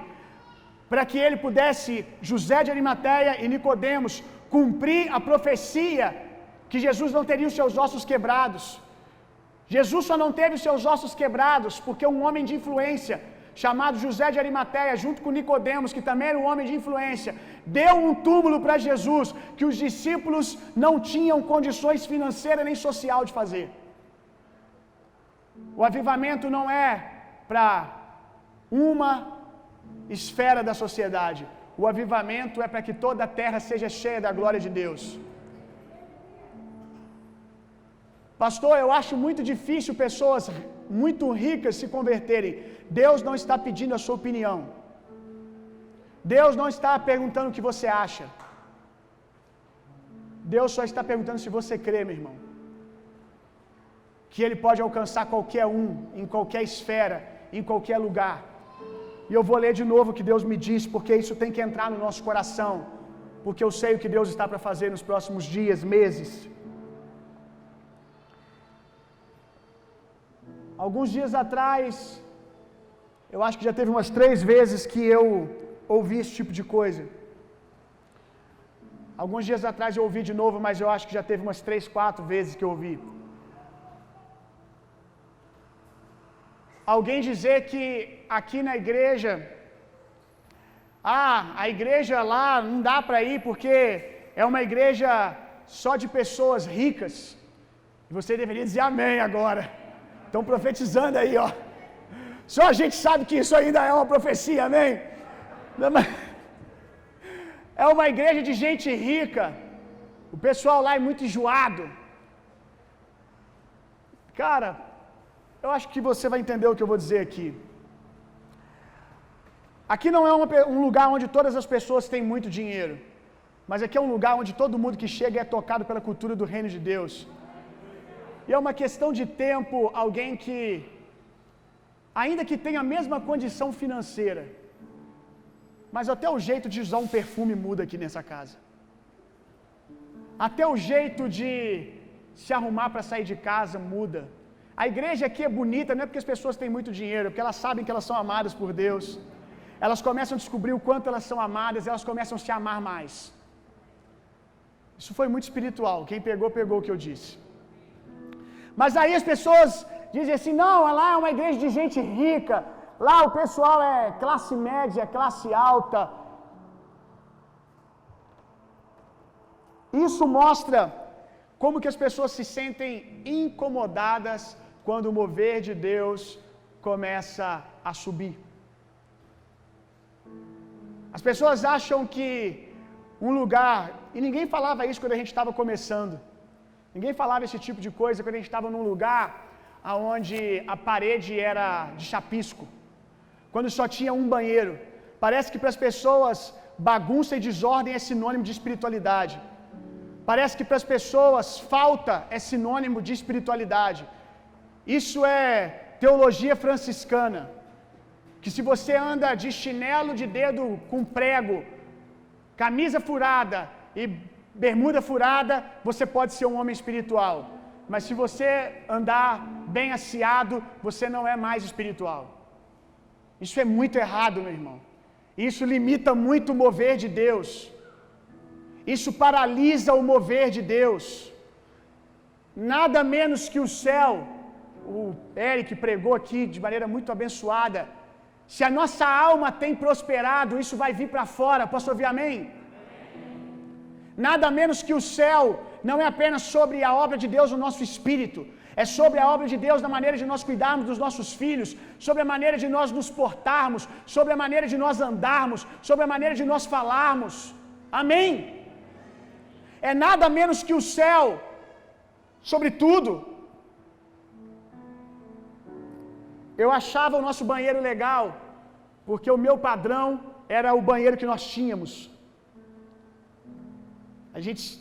para que ele pudesse, José de Arimateia e Nicodemos, cumprir a profecia que Jesus não teria os seus ossos quebrados. Jesus só não teve os seus ossos quebrados porque um homem de influência, chamado José de Arimateia, junto com Nicodemos, que também era um homem de influência, deu um túmulo para Jesus que os discípulos não tinham condições financeiras nem social de fazer. O avivamento não é para uma esfera da sociedade. O avivamento é para que toda a terra seja cheia da glória de Deus. Pastor, eu acho muito difícil pessoas muito ricas se converterem. Deus não está pedindo a sua opinião. Deus não está perguntando o que você acha. Deus só está perguntando se você crê, meu irmão. Que Ele pode alcançar qualquer um, em qualquer esfera, em qualquer lugar. E eu vou ler de novo o que Deus me diz, porque isso tem que entrar no nosso coração. Porque eu sei o que Deus está para fazer nos próximos dias, meses. Alguns dias atrás, eu acho que já teve umas 3 vezes que eu ouvi esse tipo de coisa. Alguns dias atrás eu ouvi de novo, mas eu acho que já teve umas 3, 4 vezes que eu ouvi. Alguém dizer que aqui na igreja, a igreja lá não dá para ir porque é uma igreja só de pessoas ricas. E você deveria dizer amém agora. Estão profetizando aí, ó. Só a gente sabe que isso ainda é uma profecia, amém? É uma igreja de gente rica. O pessoal lá é muito enjoado. Cara, eu acho que você vai entender o que eu vou dizer aqui. Aqui não é um lugar onde todas as pessoas têm muito dinheiro, mas aqui é um lugar onde todo mundo que chega é tocado pela cultura do reino de Deus. E é uma questão de tempo alguém que, ainda que tenha a mesma condição financeira, mas até o jeito de usar um perfume muda aqui nessa casa. Até o jeito de se arrumar para sair de casa muda. A igreja aqui é bonita, não é porque as pessoas têm muito dinheiro, é porque elas sabem que elas são amadas por Deus. Elas começam a descobrir o quanto elas são amadas, elas começam a se amar mais. Isso foi muito espiritual. Quem pegou, pegou o que eu disse. Mas aí as pessoas dizem assim: não, lá é uma igreja de gente rica, lá o pessoal é classe média, classe alta. Isso mostra como que as pessoas se sentem incomodadas quando o mover de Deus começa a subir. As pessoas acham que um lugar, e ninguém falava isso quando a gente estava começando, ninguém falava esse tipo de coisa quando a gente estava num lugar onde a parede era de chapisco, quando só tinha um banheiro. Parece que para as pessoas bagunça e desordem é sinônimo de espiritualidade. Parece que para as pessoas falta é sinônimo de espiritualidade. Isso é teologia franciscana, que se você anda de chinelo de dedo com prego, camisa furada e bermuda furada, você pode ser um homem espiritual. Mas se você andar bem asseado, você não é mais espiritual. Isso é muito errado, meu irmão. Isso limita muito o mover de Deus. Isso paralisa o mover de Deus. Nada menos que o céu. O Eric pregou aqui de maneira muito abençoada. Se a nossa alma tem prosperado, isso vai vir para fora. Posso ouvir amém? Nada menos que o céu não é apenas sobre a obra de Deus no nosso espírito, é sobre a obra de Deus na maneira de nós cuidarmos dos nossos filhos, sobre a maneira de nós nos portarmos, sobre a maneira de nós andarmos, sobre a maneira de nós falarmos. Amém? É nada menos que o céu sobre tudo. Eu achava o nosso banheiro legal, porque o meu padrão era o banheiro que nós tínhamos.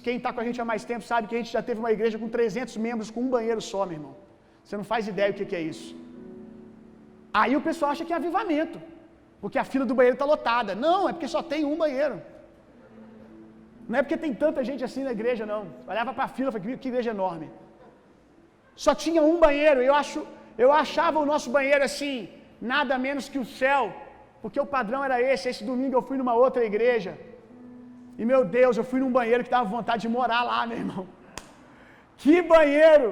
Quem está com a gente há mais tempo sabe que a gente já teve uma igreja com 300 membros com um banheiro só, meu irmão. Você não faz ideia o que é isso. Aí o pessoal acha que é avivamento, porque a fila do banheiro está lotada. Não, é porque só tem um banheiro. Não é porque tem tanta gente assim na igreja, não. Olhava para a fila e falei: que igreja enorme. Só tinha um banheiro. Eu achava o nosso banheiro assim, nada menos que o céu, porque o padrão era esse. Esse domingo eu fui numa outra igreja. E meu Deus, eu fui num banheiro que dava vontade de morar lá, meu irmão. Que banheiro!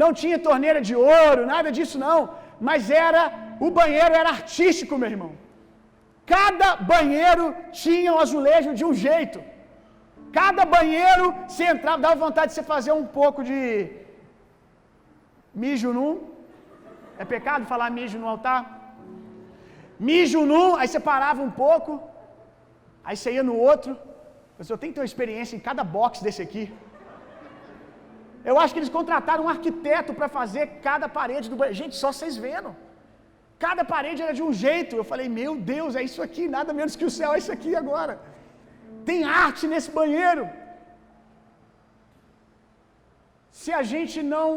Não tinha torneira de ouro, nada disso não. Mas o banheiro era artístico, meu irmão. Cada banheiro tinha um azulejo de um jeito. Cada banheiro, você entrava, dava vontade de você fazer um pouco de mijo num. É pecado falar mijo no altar? Mijo num, aí você parava um pouco. Aí você ia no outro, eu tenho que ter uma experiência em cada box desse aqui. Eu acho que eles contrataram um arquiteto para fazer cada parede do banheiro. Gente, só vocês vendo. Cada parede era de um jeito. Eu falei, meu Deus, é isso aqui, nada menos que o céu, é isso aqui agora. Tem arte nesse banheiro. Se a gente não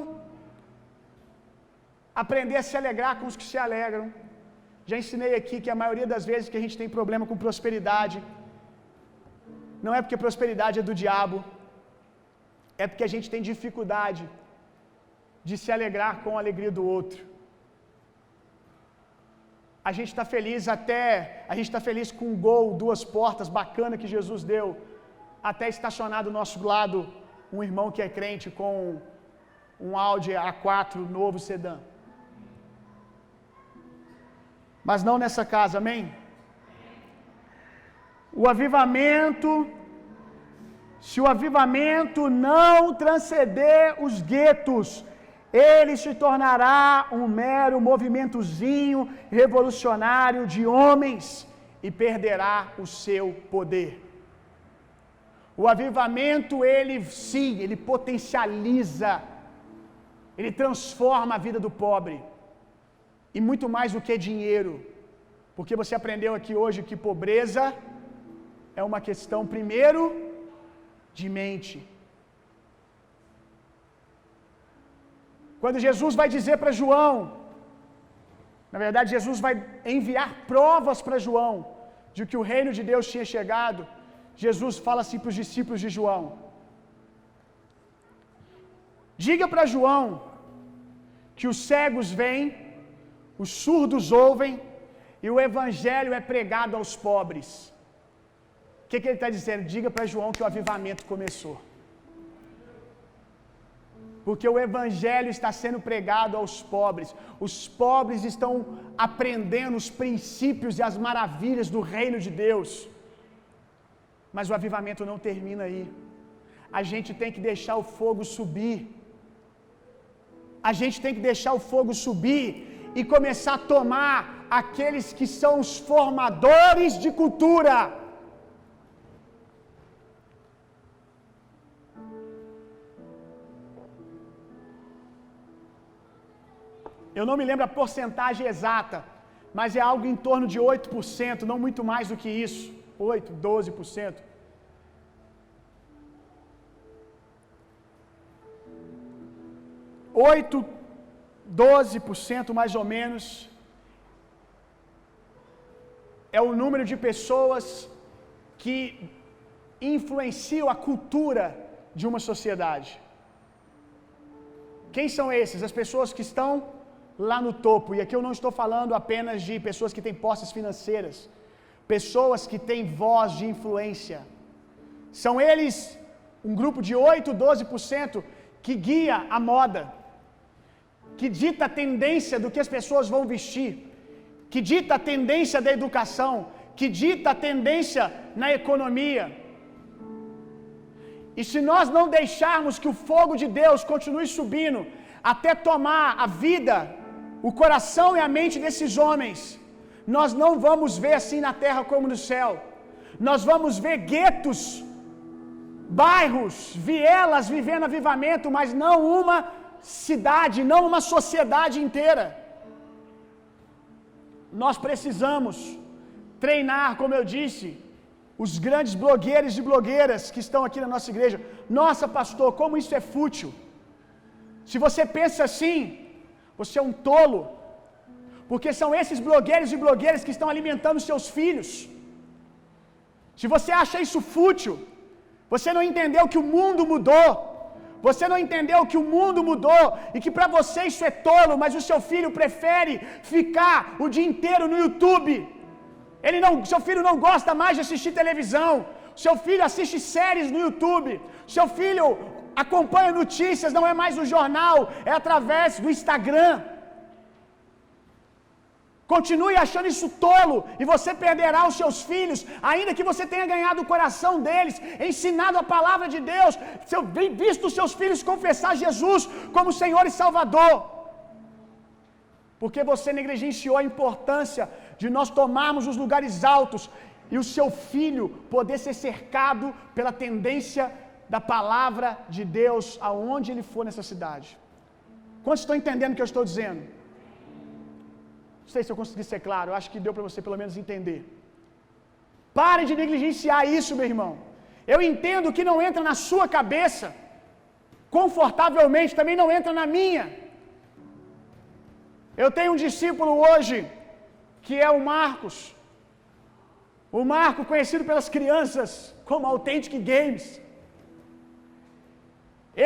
aprender a se alegrar com os que se alegram, já ensinei aqui que a maioria das vezes que a gente tem problema com prosperidade, não é porque prosperidade é do diabo, é porque a gente tem dificuldade de se alegrar com a alegria do outro. A gente está feliz a gente está feliz com um gol, 2 portas, bacana que Jesus deu, até estacionar do nosso lado um irmão que é crente com um Audi A4 novo sedã. Mas não nessa casa, amém? O avivamento, se o avivamento não transcender os guetos, ele se tornará um mero movimentozinho revolucionário de homens e perderá o seu poder. O avivamento, ele sim, ele potencializa, ele transforma a vida do pobre. E muito mais do que dinheiro. Porque você aprendeu aqui hoje que pobreza é uma questão, primeiro, de mente. Quando Jesus vai dizer para João, na verdade, Jesus vai enviar provas para João de que o reino de Deus tinha chegado. Jesus fala assim para os discípulos de João: diga para João que os cegos veem, os surdos ouvem e o evangelho é pregado aos pobres. O que ele está dizendo? Diga para João que o avivamento começou. Porque o evangelho está sendo pregado aos pobres. Os pobres estão aprendendo os princípios e as maravilhas do reino de Deus. Mas o avivamento não termina aí. A gente tem que deixar o fogo subir. A gente tem que deixar o fogo subir e começar a tomar aqueles que são os formadores de cultura. Eu não me lembro a porcentagem exata, mas é algo em torno de 8%, não muito mais do que isso. 8, 12%. 8, 12% mais ou menos é o número de pessoas que influenciam a cultura de uma sociedade. Quem são esses? As pessoas que estão lá no topo. E aqui eu não estou falando apenas de pessoas que têm posses financeiras, pessoas que têm voz de influência. São eles um grupo de 8, 12% que guia a moda, que dita a tendência do que as pessoas vão vestir, que dita a tendência da educação, que dita a tendência na economia. E se nós não deixarmos que o fogo de Deus continue subindo até tomar a vida, o coração e a mente desses homens, nós não vamos ver assim na terra como no céu. Nós vamos ver guetos, bairros, vielas vivendo avivamento, mas não uma cidade, não uma sociedade inteira. Nós precisamos treinar, como eu disse, os grandes blogueiros e blogueiras que estão aqui na nossa igreja. Nossa, pastor, como isso é fútil. Se você pensa assim, você é um tolo. Porque são esses blogueiros e blogueiras que estão alimentando seus filhos. Se você acha isso fútil, você não entendeu que o mundo mudou. Você não entendeu que o mundo mudou e que para você isso é tolo, mas o seu filho prefere ficar o dia inteiro no YouTube. Seu filho não gosta mais de assistir televisão. Seu filho assiste séries no YouTube. Seu filho acompanha notícias, não é mais no jornal, é através do Instagram. Continue achando isso tolo e você perderá os seus filhos, ainda que você tenha ganhado o coração deles, ensinado a palavra de Deus, visto os seus filhos confessar Jesus como Senhor e Salvador. Porque você negligenciou a importância de nós tomarmos os lugares altos e o seu filho poder ser cercado pela tendência da palavra de Deus aonde ele for nessa cidade. Quantos estão entendendo o que eu estou dizendo? Não sei se eu consegui ser claro, eu acho que deu para você pelo menos entender. Pare de negligenciar isso, meu irmão. Eu entendo que não entra na sua cabeça, confortavelmente, também não entra na minha. Eu tenho um discípulo hoje, que é o Marcos. O Marco, conhecido pelas crianças como Authentic Games.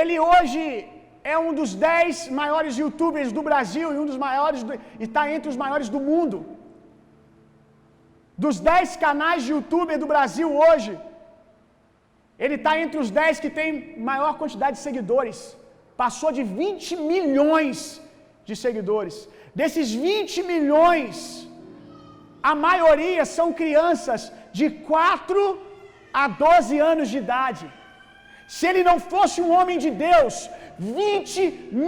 Ele hoje é um dos 10 maiores youtubers do Brasil e está entre os maiores do mundo. Dos 10 canais de youtuber do Brasil hoje, ele está entre os 10 que tem maior quantidade de seguidores. Passou de 20 milhões de seguidores. Desses 20 milhões, a maioria são crianças de 4 a 12 anos de idade. Se ele não fosse um homem de Deus, 20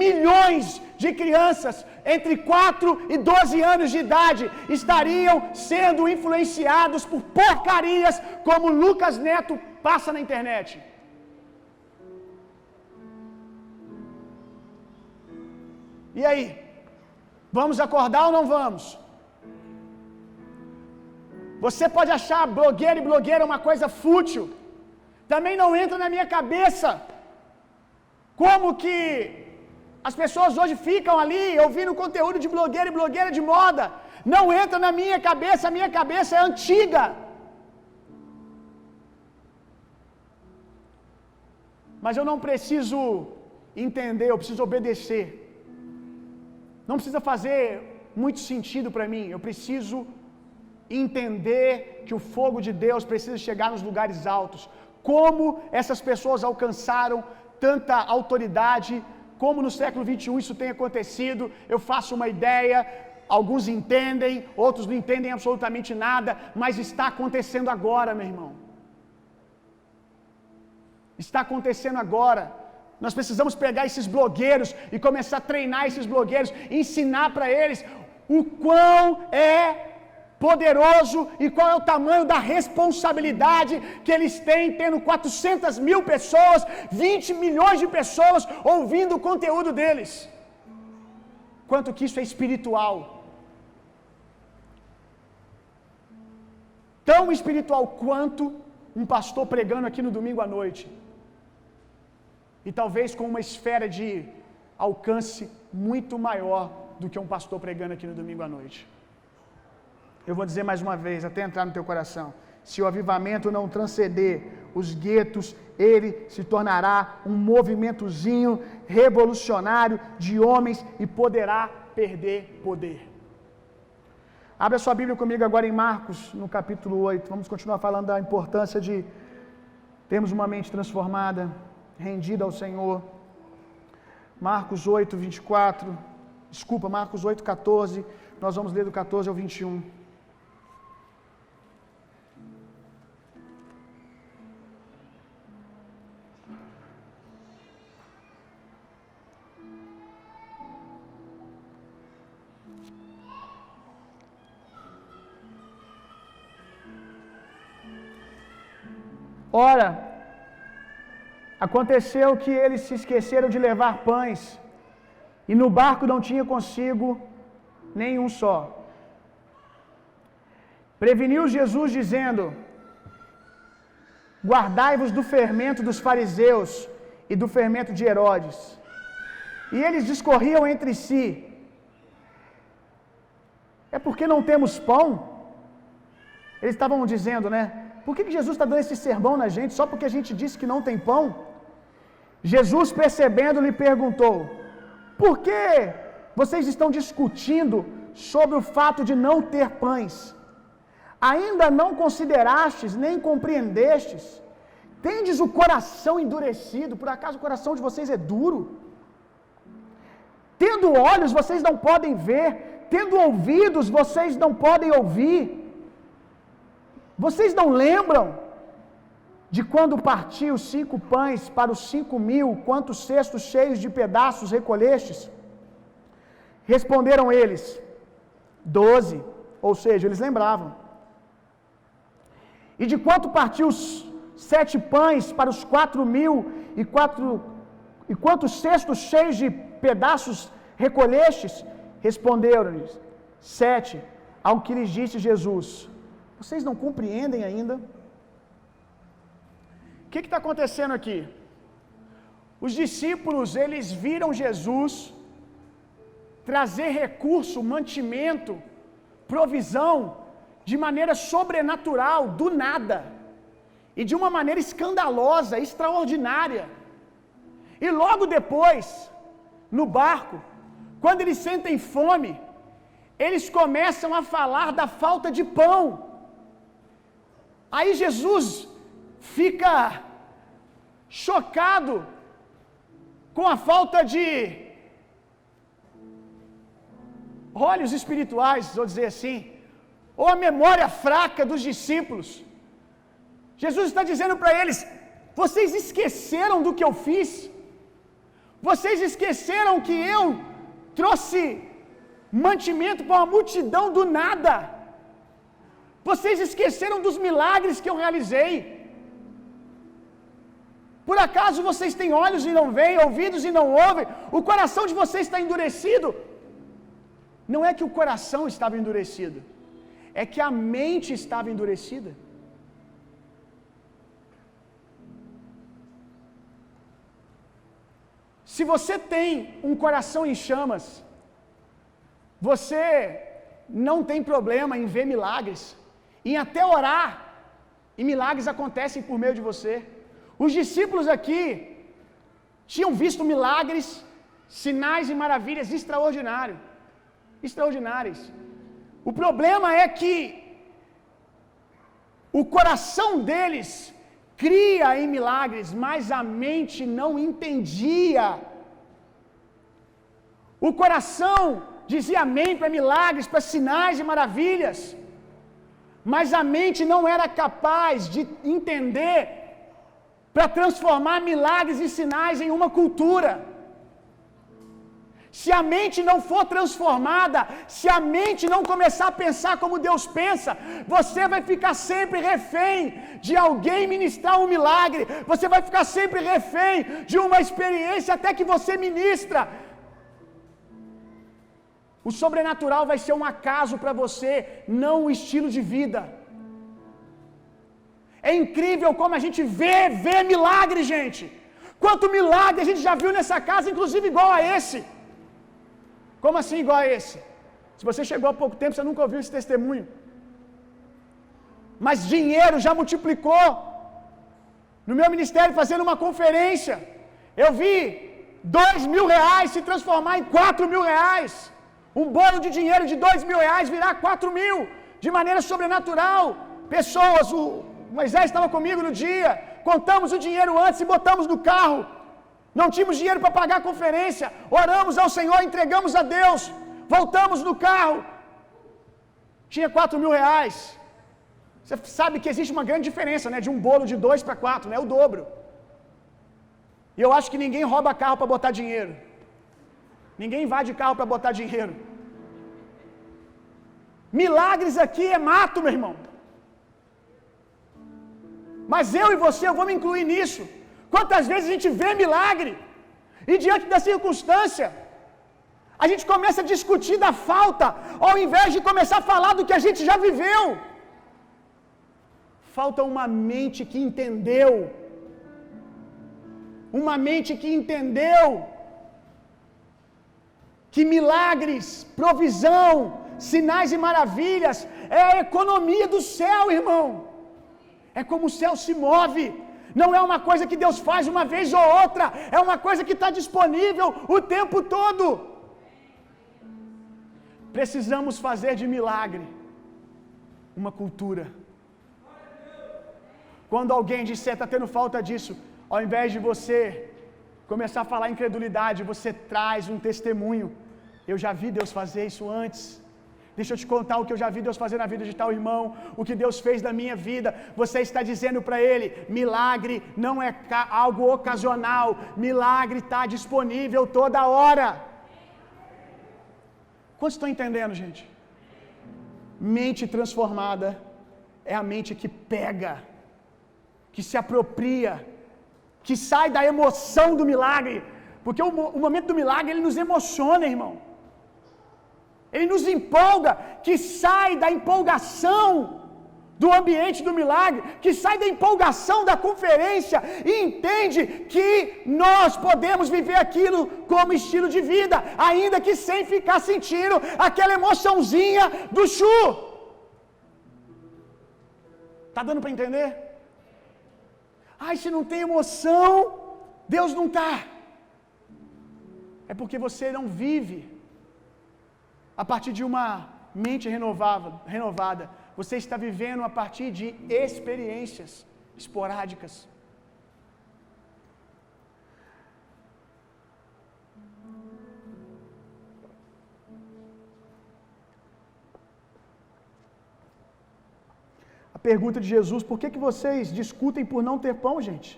milhões de crianças entre 4 e 12 anos de idade estariam sendo influenciados por porcarias como Lucas Neto passa na internet. E aí? Vamos acordar ou não vamos? Você pode achar blogueiro e blogueira uma coisa fútil. Também não entra na minha cabeça como que as pessoas hoje ficam ali ouvindo conteúdo de blogueiro e blogueira de moda. Não entra na minha cabeça, a minha cabeça é antiga. Mas eu não preciso entender, eu preciso obedecer. Não precisa fazer muito sentido para mim. Eu preciso entender que o fogo de Deus precisa chegar nos lugares altos. Como essas pessoas alcançaram tanta autoridade, como no século 21 isso tem acontecido, eu faço uma ideia, alguns entendem, outros não entendem absolutamente nada, mas está acontecendo agora, meu irmão. Está acontecendo agora. Nós precisamos pegar esses blogueiros e começar a treinar esses blogueiros, ensinar para eles o quão é poderoso e qual é o tamanho da responsabilidade que eles têm, tendo 400 mil pessoas, 20 milhões de pessoas ouvindo o conteúdo deles. Quanto que isso é espiritual. Tão espiritual quanto um pastor pregando aqui no domingo à noite. E talvez com uma esfera de alcance muito maior do que um pastor pregando aqui no domingo à noite. Eu vou dizer mais uma vez, até entrar no teu coração. Se o avivamento não transcender os guetos, ele se tornará um movimentozinho revolucionário de homens e poderá perder poder. Abra sua Bíblia comigo agora em Marcos, no capítulo 8. Vamos continuar falando da importância de termos uma mente transformada, rendida ao Senhor. Marcos 8, 24. Desculpa, Marcos 8, 14. Nós vamos ler do 14 ao 21. Ora, aconteceu que eles se esqueceram de levar pães, e no barco não tinha consigo nenhum só. Preveniu Jesus, dizendo: guardai-vos do fermento dos fariseus e do fermento de Herodes. E eles discorriam entre si: é porque não temos pão? Eles estavam dizendo, né? Por que Jesus está dando esse sermão na gente só porque a gente disse que não tem pão? Jesus, percebendo, lhe perguntou: por que vocês estão discutindo sobre o fato de não ter pães? Ainda não considerastes, nem compreendestes? Tendes o coração endurecido? Por acaso o coração de vocês é duro? Tendo olhos, vocês não podem ver. Tendo ouvidos, vocês não podem ouvir. Vocês não lembram de quando parti os 5 pães para os 5.000, quantos cestos cheios de pedaços recolhestes? Responderam eles: 12. Ou seja, eles lembravam. E de quanto partiu os 7 pães para os 4.000 e quantos cestos cheios de pedaços recolhestes? Responderam-lhes: 7. Ao que lhes disse Jesus: vocês não compreendem ainda? O que está acontecendo aqui? Os discípulos, eles viram Jesus trazer recurso, mantimento, provisão, de maneira sobrenatural, do nada, e de uma maneira escandalosa, extraordinária. E logo depois, no barco, quando eles sentem fome, eles começam a falar da falta de pão. Aí Jesus fica chocado com a falta de olhos espirituais, vou dizer assim, ou a memória fraca dos discípulos. Jesus está dizendo para eles: vocês esqueceram do que eu fiz? Vocês esqueceram que eu trouxe mantimento para uma multidão do nada? Vocês esqueceram dos milagres que eu realizei? Por acaso vocês têm olhos e não veem, ouvidos e não ouvem? O coração de vocês está endurecido? Não é que o coração estava endurecido, é que a mente estava endurecida. Se você tem um coração em chamas, você não tem problema em ver milagres, em até orar, e milagres acontecem por meio de você. Os discípulos aqui tinham visto milagres, sinais e maravilhas extraordinárias. O problema é que o coração deles cria em milagres, mas a mente não entendia. O coração dizia amém para milagres, para sinais e maravilhas, mas a mente não era capaz de entender para transformar milagres e sinais em uma cultura. Se a mente não for transformada, se a mente não começar a pensar como Deus pensa, você vai ficar sempre refém de alguém ministrar um milagre, você vai ficar sempre refém de uma experiência até que você ministra. O sobrenatural vai ser um acaso para você, não um estilo de vida. É incrível como a gente vê milagre, gente. Quanto milagre a gente já viu nessa casa, inclusive igual a esse. Como assim igual a esse? Se você chegou há pouco tempo, você nunca ouviu esse testemunho. Mas dinheiro já multiplicou. No meu ministério, fazendo uma conferência, eu vi R$2.000 se transformar em R$4.000. Um bolo de dinheiro de R$2.000 virar R$4.000, de maneira sobrenatural. Pessoas, o Moisés estava comigo no dia, contamos o dinheiro antes e botamos no carro. Não tínhamos dinheiro para pagar a conferência, oramos ao Senhor, entregamos a Deus, voltamos no carro, tinha R$4.000. Você sabe que existe uma grande diferença, né, de um bolo de 2 para 4, né, o dobro. E eu acho que ninguém rouba carro para botar dinheiro. Ninguém invade carro para botar dinheiro. Milagres aqui é mato, meu irmão. Mas eu e você, eu vou me incluir nisso. Quantas vezes a gente vê milagre e diante da circunstância a gente começa a discutir da falta, ao invés de começar a falar do que a gente já viveu. Falta uma mente que entendeu. Uma mente que entendeu que milagres, provisão, sinais e maravilhas é a economia do céu, irmão. É como o céu se move. Não é uma coisa que Deus faz uma vez ou outra, é uma coisa que está disponível o tempo todo. Precisamos fazer de milagre uma cultura. Quando alguém disser está tendo falta disso, ao invés de você começar a falar incredulidade, você traz um testemunho. Eu já vi Deus fazer isso antes. Deixa eu te contar o que eu já vi Deus fazer na vida de tal irmão, o que Deus fez na minha vida. Você está dizendo para ele: milagre não é algo ocasional, milagre está disponível toda hora. Quantos estão entendendo, gente? Mente transformada é a mente que pega, que se apropria, que sai da emoção do milagre, porque o momento do milagre ele nos emociona, irmão. Ele nos empolga, que sai da empolgação do ambiente do milagre, que sai da empolgação da conferência e entende que nós podemos viver aquilo como estilo de vida, ainda que sem ficar sentindo aquela emoçãozinha do chu. Tá dando para entender? Ai, se não tem emoção, Deus não tá. É porque você não vive a partir de uma mente renovada. Você está vivendo a partir de experiências esporádicas. A pergunta de Jesus: por que vocês discutem por não ter pão, gente?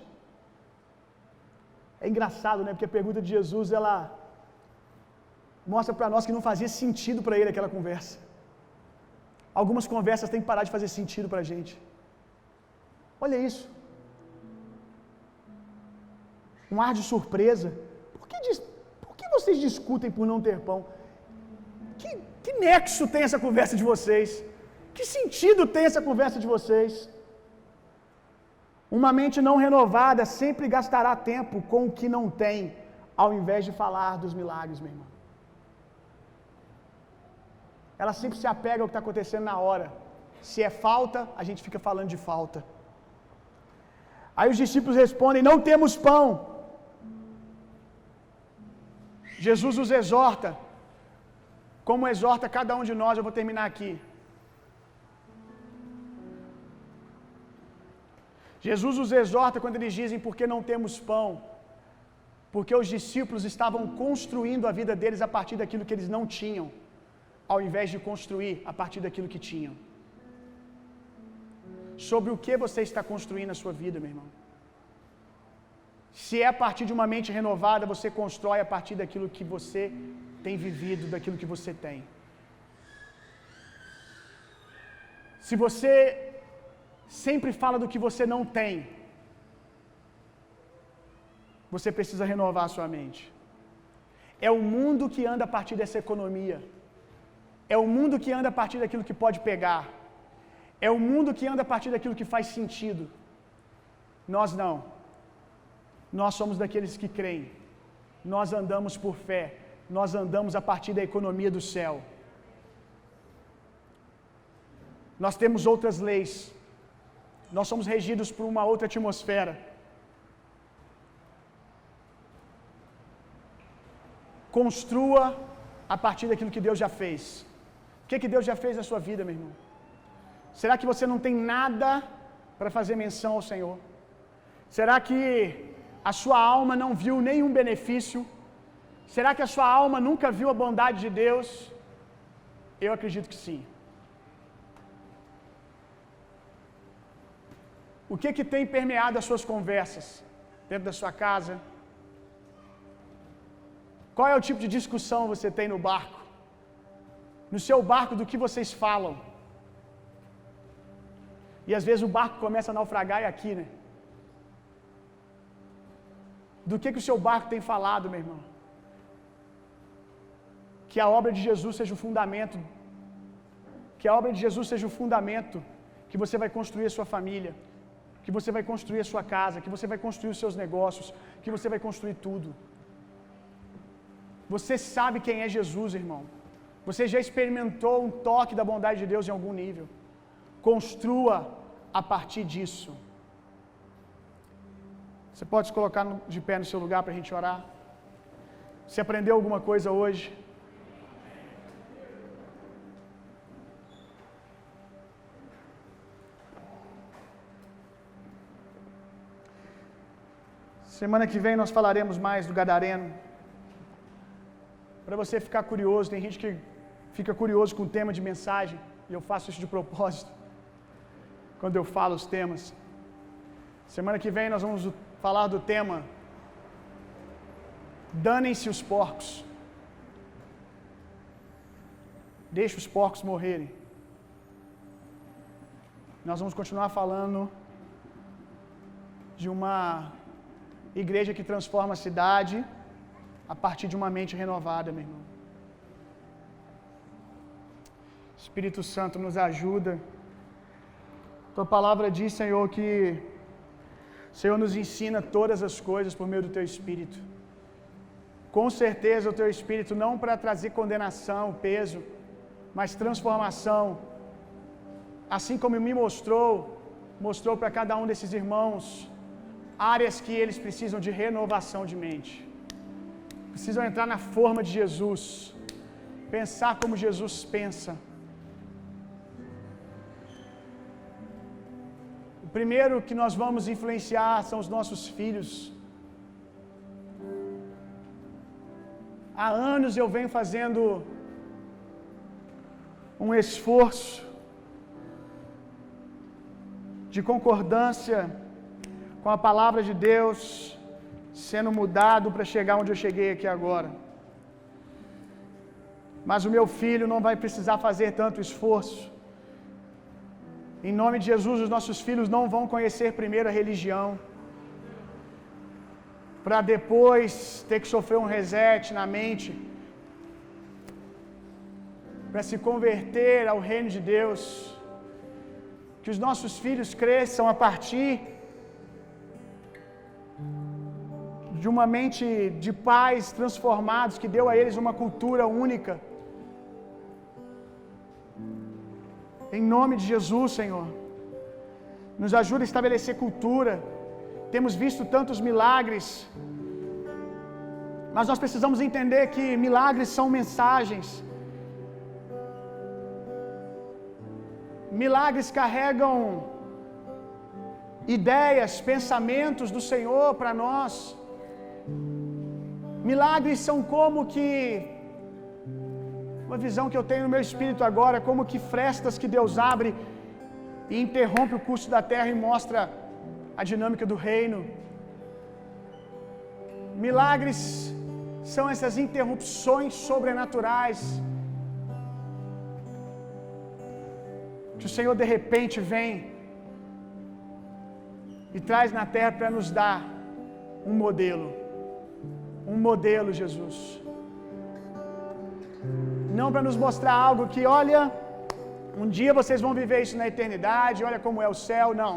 É engraçado, né? Porque a pergunta de Jesus, ela mostra para nós que não fazia sentido para ele aquela conversa. Algumas conversas têm que parar de fazer sentido para a gente. Olha isso. Um ar de surpresa. Por que vocês discutem por não ter pão? Que nexo tem essa conversa de vocês? Que sentido tem essa conversa de vocês? Uma mente não renovada sempre gastará tempo com o que não tem, ao invés de falar dos milagres, meu irmão. Ela sempre se apega ao que está acontecendo na hora. Se é falta, a gente fica falando de falta. Aí os discípulos respondem: não temos pão. Jesus os exorta, como exorta cada um de nós. Eu vou terminar aqui. Jesus os exorta quando eles dizem: por que não temos pão? Porque os discípulos estavam construindo a vida deles a partir daquilo que eles não tinham, ao invés de construir a partir daquilo que tinham. Sobre o que você está construindo a sua vida, meu irmão? Se é a partir de uma mente renovada, você constrói a partir daquilo que você tem vivido, daquilo que você tem. Se você sempre fala do que você não tem, você precisa renovar a sua mente. É o mundo que anda a partir dessa economia. É o mundo que anda a partir daquilo que pode pegar. É o mundo que anda a partir daquilo que faz sentido. Nós não. Nós somos daqueles que creem. Nós andamos por fé. Nós andamos a partir da economia do céu. Nós temos outras leis. Nós somos regidos por uma outra atmosfera. Construa a partir daquilo que Deus já fez. O que Deus já fez na sua vida, meu irmão? Será que você não tem nada para fazer menção ao Senhor? Será que a sua alma não viu nenhum benefício? Será que a sua alma nunca viu a bondade de Deus? Eu acredito que sim. O que tem permeado as suas conversas dentro da sua casa? Qual é o tipo de discussão você tem no barco? No seu barco, do que vocês falam? E às vezes o barco começa a naufragar e aqui, né? Do que o seu barco tem falado, meu irmão? Que a obra de Jesus seja o fundamento. Que a obra de Jesus seja o fundamento que você vai construir a sua família, que você vai construir a sua casa, que você vai construir os seus negócios, que você vai construir tudo. Você sabe quem é Jesus, irmão. Você já experimentou um toque da bondade de Deus em algum nível. Construa a partir disso. Você pode se colocar de pé no seu lugar para a gente orar? Você aprendeu alguma coisa hoje? Semana que vem nós falaremos mais do Gadareno. Para você ficar curioso, tem gente que fica curioso com o tema de mensagem, e eu faço isso de propósito, quando eu falo os temas. Semana que vem nós vamos falar do tema Danem-se os porcos. Deixa os porcos morrerem. nós vamos continuar falando de uma igreja que transforma a cidade a partir de uma mente renovada, meu irmão. Espírito Santo nos ajuda. Tua palavra diz, Senhor, que o Senhor nos ensina todas as coisas por meio do Teu Espírito. Com certeza o Teu Espírito não para trazer condenação, peso, mas transformação. Assim como me mostrou para cada um desses irmãos áreas que eles precisam de renovação de mente. Precisam entrar na forma de Jesus, pensar como Jesus pensa. O primeiro que nós vamos influenciar são os nossos filhos. Há anos eu venho fazendo um esforço de concordância com a palavra de Deus, sendo mudado para chegar onde eu cheguei aqui agora. Mas o meu filho não vai precisar fazer tanto esforço. Em nome de Jesus, os nossos filhos não vão conhecer primeiro a religião, para depois ter que sofrer um reset na mente, para se converter ao reino de Deus. Que os nossos filhos cresçam a partir de uma mente de pais transformados, que deu a eles uma cultura única. Em nome de Jesus, Senhor, nos ajuda a estabelecer cultura. Temos visto tantos milagres, mas nós precisamos entender que milagres são mensagens. Milagres carregam ideias, pensamentos do Senhor para nós. Milagres são como que uma visão que eu tenho no meu espírito agora, como que frestas que Deus abre e interrompe o curso da terra e mostra a dinâmica do reino. Milagres são essas interrupções sobrenaturais que o Senhor de repente vem e traz na terra para nos dar um modelo. Um modelo, Jesus. Não para nos mostrar algo que, olha, um dia vocês vão viver isso na eternidade, olha como é o céu, não.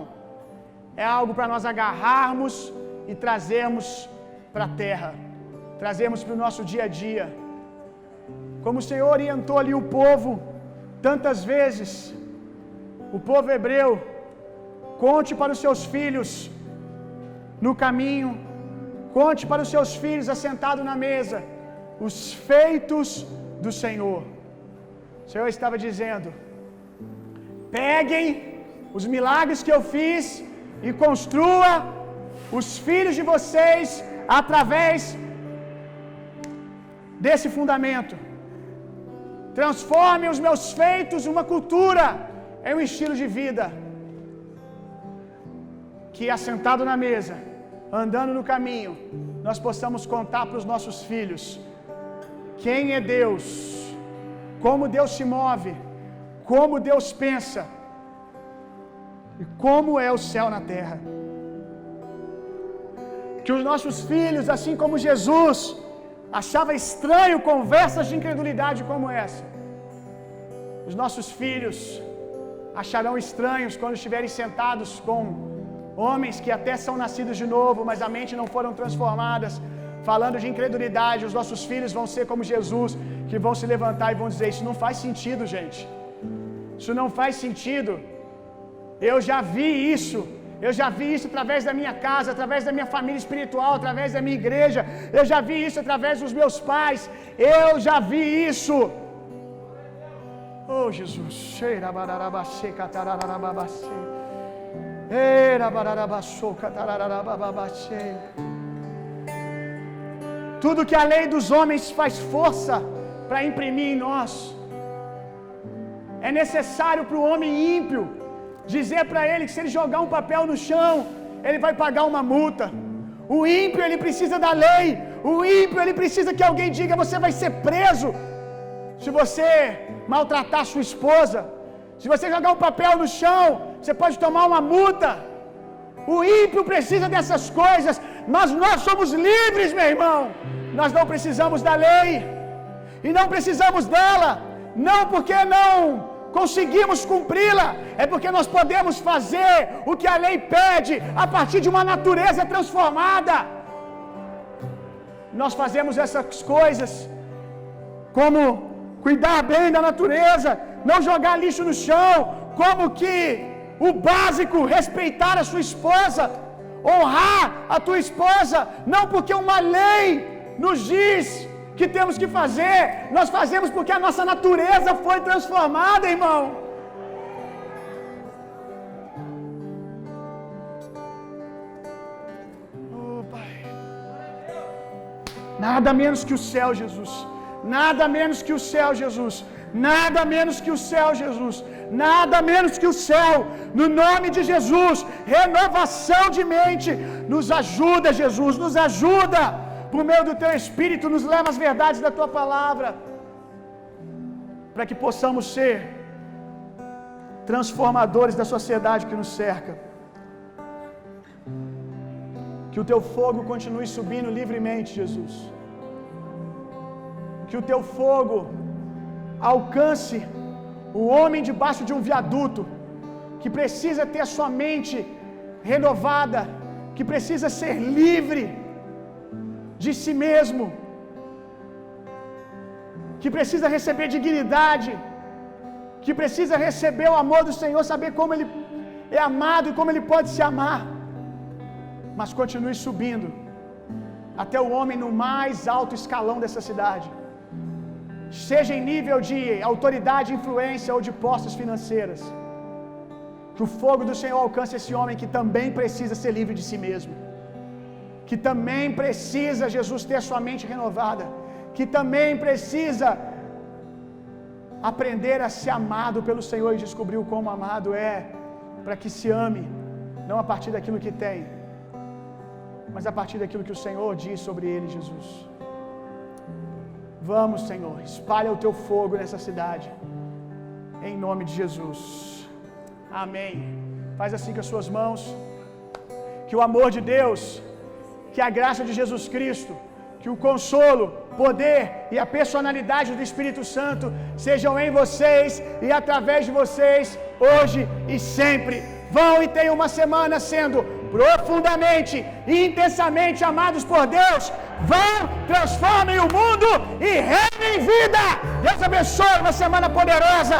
É algo para nós agarrarmos e trazermos para a terra, trazermos para o nosso dia a dia. Como o Senhor orientou ali o povo tantas vezes, o povo hebreu, conte para os seus filhos no caminho, conte para os seus filhos assentados na mesa os feitos do Senhor. O Senhor estava dizendo: peguem os milagres que eu fiz e construa os filhos de vocês através desse fundamento. Transformem os meus feitos uma cultura, em um estilo de vida, que assentado na mesa, andando no caminho, nós possamos contar para os nossos filhos quem é Deus, como Deus se move, como Deus pensa e como é o céu na terra. Que os nossos filhos, assim como Jesus achava estranho conversas de incredulidade como essa, os nossos filhos acharão estranhos quando estiverem sentados com homens que até são nascidos de novo, mas a mente não foram transformadas, falando de incredulidade. Os nossos filhos vão ser como Jesus, que vão se levantar e vão dizer: isso não faz sentido, gente. Isso não faz sentido. Eu já vi isso. Eu já vi isso através da minha casa, através da minha família espiritual, através da minha igreja. Eu já vi isso através dos meus pais. Eu já vi isso. Oh, Jesus. Tudo que a lei dos homens faz força para imprimir em nós, é necessário para o homem ímpio dizer para ele que se ele jogar um papel no chão, ele vai pagar uma multa. O ímpio, ele precisa da lei. O ímpio, ele precisa que alguém diga: você vai ser preso se você maltratar sua esposa, Se você jogar um papel no chão, você pode tomar uma multa. O ímpio precisa dessas coisas, mas nós somos livres, meu irmão. Nós não precisamos da lei, e não precisamos dela, não porque não conseguimos cumpri-la, é porque nós podemos fazer o que a lei pede a partir de uma natureza transformada. Nós fazemos essas coisas como cuidar bem da natureza, não jogar lixo no chão, como que o básico, respeitar a sua esposa, honrar a tua esposa, não porque uma lei nos diz que temos que fazer, nós fazemos porque a nossa natureza foi transformada, irmão. Oh, Pai. Nada menos que o céu, Jesus. Nada menos que o céu, Jesus. Nada menos que o céu, Jesus. Nada menos que o céu. No nome de Jesus, renovação de mente. Nos ajuda, Jesus, nos ajuda. Por meio do teu Espírito, nos leva às verdades da tua palavra, para que possamos ser transformadores da sociedade que nos cerca. Que o teu fogo continue subindo livremente, Jesus. Que o teu fogo alcance o homem debaixo de um viaduto, que precisa ter a sua mente renovada, que precisa ser livre de si mesmo, que precisa receber dignidade, que precisa receber o amor do Senhor, saber como Ele é amado e como Ele pode se amar, mas continue subindo até o homem no mais alto escalão dessa cidade, seja em nível de autoridade, influência ou de posses financeiras. Que o fogo do Senhor alcance esse homem que também precisa ser livre de si mesmo, que também precisa, Jesus, ter a sua mente renovada, que também precisa aprender a ser amado pelo Senhor e descobrir o quão amado é, para que se ame, não a partir daquilo que tem, mas a partir daquilo que o Senhor diz sobre ele, Jesus. Vamos, Senhor, espalha o teu fogo nessa cidade, em nome de Jesus. Amém. Faz assim com as suas mãos. Que o amor de Deus, que a graça de Jesus Cristo, que o consolo, poder e a personalidade do Espírito Santo sejam em vocês e através de vocês, hoje e sempre. Vão e tenham uma semana sendo profundamente e intensamente amados por Deus. Vão, transformem o mundo e reinem vida. Deus abençoe, uma semana poderosa.